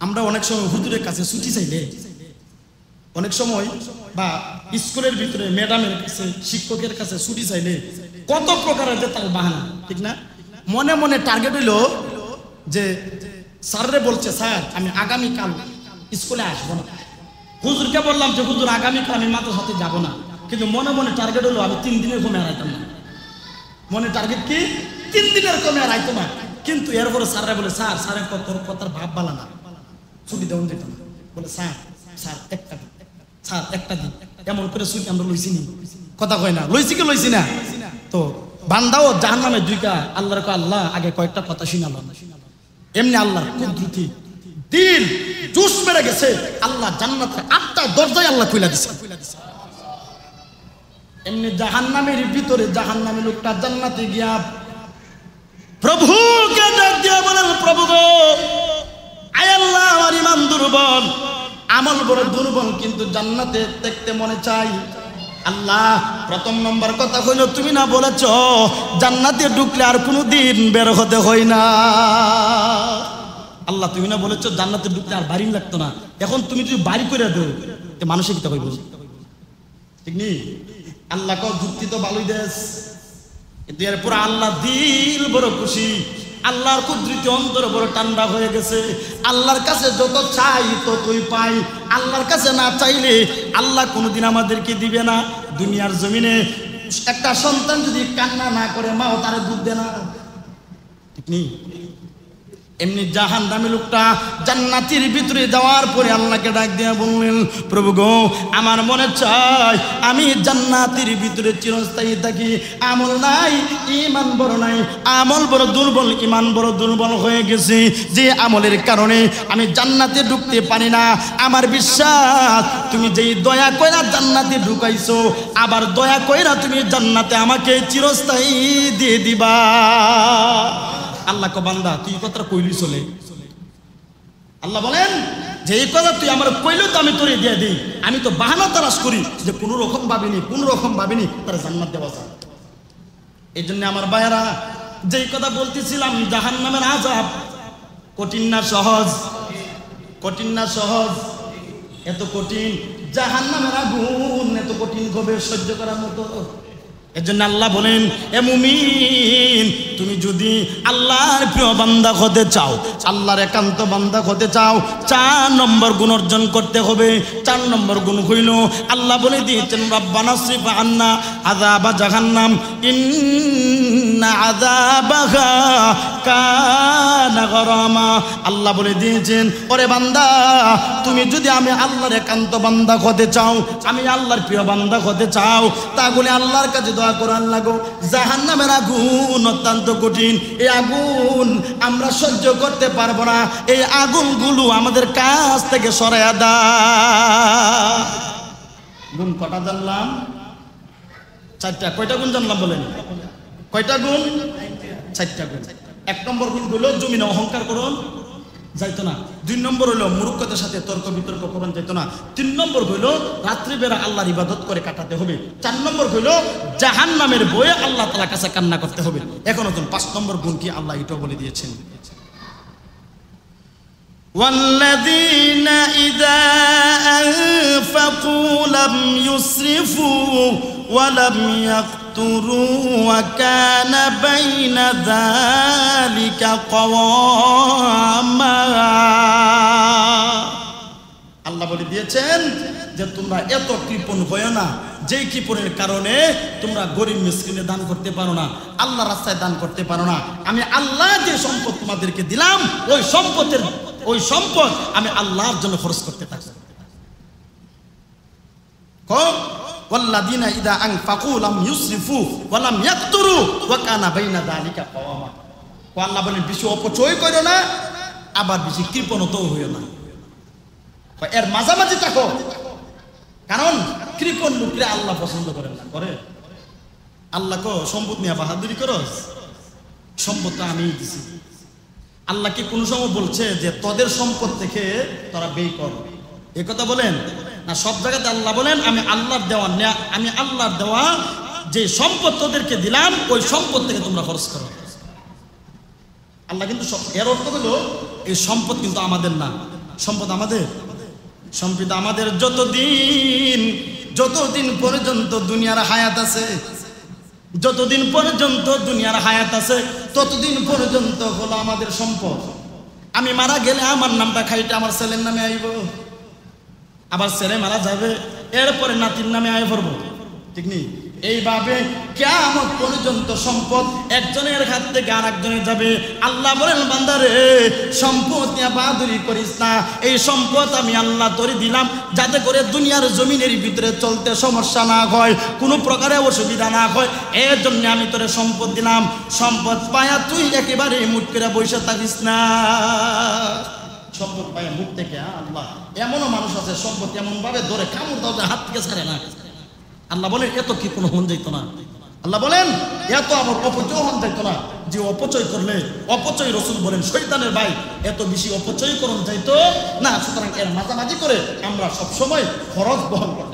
আমরা অনেক সময় হুজুরের কাছে ছুটি চাইলে, অনেক সময় বা স্কুলের ভিতরে ম্যাডামের কাছে, শিক্ষকের কাছে ছুটি চাইলে কত প্রকারের যে তার বাহানা, ঠিক না? মনে মনে টার্গেট হইল যে স্যাররে বলছে, স্যার আমি আগামীকাল স্কুলে আসবো না। হুজুরকে বললাম যে হুজুর আগামীকাল আমি মাদ্রাসাতে যাবো না, কিন্তু মনে মনে টার্গেট হলো আমি 3 দিনের কমে হারাইতাম না। মনে টার্গেট কি? 3 দিনের কমে হারাইতো না। কিন্তু এরপরে স্যাররা বলে, স্যার স্যারের কথার ভাব বালা না, ছুটি দেওয়া যেত না। বলে, স্যার স্যার একটা দিন, স্যার একটা দিন, এমন করে ছুটি আমরা লইছি নি? কথা কয় না, লইছি কি লইছি না? তো বান্দাও জাহান্নামে দুইটা আল্লাহর কয়, আল্লাহ আগে কয়েকটা কথা শুনালাম। এমনি আল্লাহর কুদরতি দিল জোশ মেরে গেছে, আল্লাহ জান্নাতের 8টা দরজায় আল্লাহ খুলে দিছে। এমনি জাহান্নামের ভিতরে জাহান্নামী লোকটা জান্নাতে গিয়া প্রভুকে ডাক দিয়া বলেন, প্রভু গো আয় আল্লাহ, আমার ঈমান দুর্বল, আমল বড় দুর্বল, কিন্তু জান্নাতে দেখতে মনে চাই। আল্লাহ প্রথম নম্বর কথা হইল, তুমি না বলেছ জান্নাতে ঢুকলে আর কোনো দিন বের হতে হয় না। আল্লাহ তুমি না বলেছ জান্নাতে ঢুকলে আর বাড়ি লাগতো না, এখন তুমি যদি বাড়ি করে দেও তে মানুষে কি কইব? ঠিক নেই? আল্লাহ কও যুক্তি তো ভালোই দেশ, কিন্তু এরপর আল্লাহ দিল বড় খুশি, আল্লাহর কুদরতি অন্তর বড় ঠান্ডা হয়ে গেছে। আল্লাহর কাছে যত চাই ততই পাই, আল্লাহর কাছে না চাইলে আল্লাহ কোনোদিন আমাদেরকে দিবে না। দুনিয়ার জমিনে একটা সন্তান যদি কান্না না করে মাও তারে দুধ দেয় না, ঠিক নেই? এমনি জাহান্নামী লোকটা জান্নাতের ভিতরে যাওয়ার পরে আল্লাহকে ডাক দিয়ে বললেন, প্রভু গো, আমার মনে চাই আমি জান্নাতের ভিতরে চিরস্থায়ী থাকি। আমল নাই, ঈমান বড় নাই, আমল বড় দুর্বল, ঈমান বড় দুর্বল হয়ে গেছে, যে আমলের কারণে আমি জান্নাতে ঢুকতে পারি না। আমার বিশ্বাস তুমি যেই দয়া কইরা জান্নাতে ঢুকাইছো, আবার দয়া কইরা তুমি জান্নাতে আমাকে চিরস্থায়ী দিয়ে দিবা। আল্লাহ কো বান্দা তুই কথা কইলি চলে। আল্লাহ বলেন যে এই কথা তুই আমার কইলেও তো আমি তোরে দিয়ে দিই, আমি তো বাহানা তালাশ করি যে কোনো রকম ভাবিনি তারা জান্নাত দেওয়া যায়। এই জন্য আমার ভাইয়েরা, যেই কথা বলতেছিলাম জাহান্নামের আযাব কঠিন না সহজ? কঠিন না সহজ? এত কঠিন জাহান্নামের আগুন, এত কঠিন হবে সহ্য করার মতো? এজন্য আল্লাহ বলেন, এ মুমিন, তুমি যদি আল্লাহর প্রিয় বান্দা হতে চাও, আল্লাহর একান্ত বান্দা হতে চাও, 4 নম্বর গুণ অর্জন করতে হবে। 4 নম্বর গুণ হইল, আল্লাহ বলে দিয়েছেন, রব্বানা সরিফ আন্না আযাবা জাহান্নাম ইন্না আযাবাহা কানা গরামা। আল্লাহ বলে দিয়েছেন, ওরে বান্দা, তুমি যদি আমি আল্লাহর একান্ত বান্দা হতে চাও, আমি আল্লাহর প্রিয় বান্দা হতে চাও, তাহলে আল্লাহর কাছে দোয়া করার লাগো। জাহান্নামের আগুন অত্যন্ত কঠিন, এই আগুন আমরা সহ্য করতে পারবো না, এই আগুনগুলো আমাদের কাছ থেকে সরাইয়া দাও। গুণ কটা জানলাম? 4টা। কয়টা গুণ জানলাম বলেন? কয়টা গুণ? 4টা গুণ। 1 নম্বর গুণ হলো জমিনে অহংকার করুন যাইতো না। 2 নম্বর হইল মূর্খতার সাথে তর্ক বিতর্ক করুন যাইতো না। 3 নম্বর হইল রাত্রিবেলা আল্লাহর ইবাদত করে কাটাতে হবে। 4 নম্বর হইল জাহান্নামের ভয়ে আল্লাহ তাআলার কাছে কান্না করতে হবে। এখন 5 নম্বর গুণ কি আল্লাহ এটাও বলে দিয়েছেন, والذين إذا أنفقوا لم يسرفوا ولم يقتروا وكان بين ذلك قواما। আল্লাহ বলে দিয়েছেন যে তোমরা এত কৃপণ হয়ো না, যে কৃপণের কারণে তোমরা গরিব মিসকিনে দান করতে পারো না, আল্লাহর রাস্তায় দান করতে পারো না। আমি আল্লাহ যে সম্পদ তোমাদেরকে দিলাম, ওই সম্পদ আমি আল্লাহর জন্য খরচ করতে থাকি। ওয়াল্লাযীনা ইযা আনফাকু লাম ইউসরিফু ওয়া লাম ইয়াকতুরু ওয়া কানা বাইনা যালিকা কাওয়ামা। আল্লাহ বলেন বেশি অপচয় করো না, আবার বেশি কৃপণতাও হইও না, এর মাঝামাঝি থাকো। কারণ কৃপণ লোকরা আল্লাহ পছন্দ করেন না। করে আল্লাহ কো সম্পদ নিয়ে বাহাদুরি করস, সম্পদটা আমি দিছি। আল্লাহ কি কোনো সময় বলছে যে তোদের সম্পদ থেকে তোরা ব্যয় কর? এই কথা বলেন না। সব জায়গাতে আল্লাহ বলেন আমি আল্লাহর দেওয়া যে সম্পদ তোদেরকে দিলাম, ওই সম্পদ থেকে তোমরা খরচ করো। আল্লাহ কিন্তু এর অর্থ হলো এই সম্পদ কিন্তু আমাদের না, সম্পদ আমাদের। সম্পদ আমাদের যতদিন পর্যন্ত দুনিয়ার হায়াত আছে, যতদিন পর্যন্ত দুনিয়ার হায়াত আছে ততদিন পর্যন্ত হলো আমাদের সম্পদ। আমি মারা গেলে আমার নামটা খাইটা আমার ছেলের নামে আইব, আবার ছেলে মারা যাবে, এরপরে নাতির নামে আয় পড়বো, ঠিক নেই? এইভাবে কিয়ামত পর্যন্ত সম্পদ একজনের হাত থেকে আর একজনে যাবে। আল্লাহ বলেন বান্দারে, সম্পদ নিয়ে বাহাদুরি করিস না, এই সম্পদ আমি আল্লাহ তোরে দিলাম যাতে করে দুনিয়ার জমিনের ভিতরে চলতে সমস্যা না হয়, কোনো প্রকারে অসুবিধা না হয়, এর জন্য আমি তোরে সম্পদ দিলাম। সম্পদ পায়া তুই একেবারে মুট করে বসে থাকিস না। সম্পদ পায়া মুখ থেকে আল্লাহ, এমনও মানুষ আছে সম্পদ এমন ভাবে ধরে কামড় দাও হাত থেকে ছাড়ে না। আল্লাহ বলেন এত কি কোনো হন যাইতো না। আল্লাহ বলেন এত আমার অপচয় হন যাইতো না, যে অপচয় করলে অপচয়, রসুল বলেন শয়তানের ভাই, এত বেশি অপচয় করুন যাইতো না। সুতরাং এর মাঝামাঝি করে আমরা সবসময় খরচ বহন করব।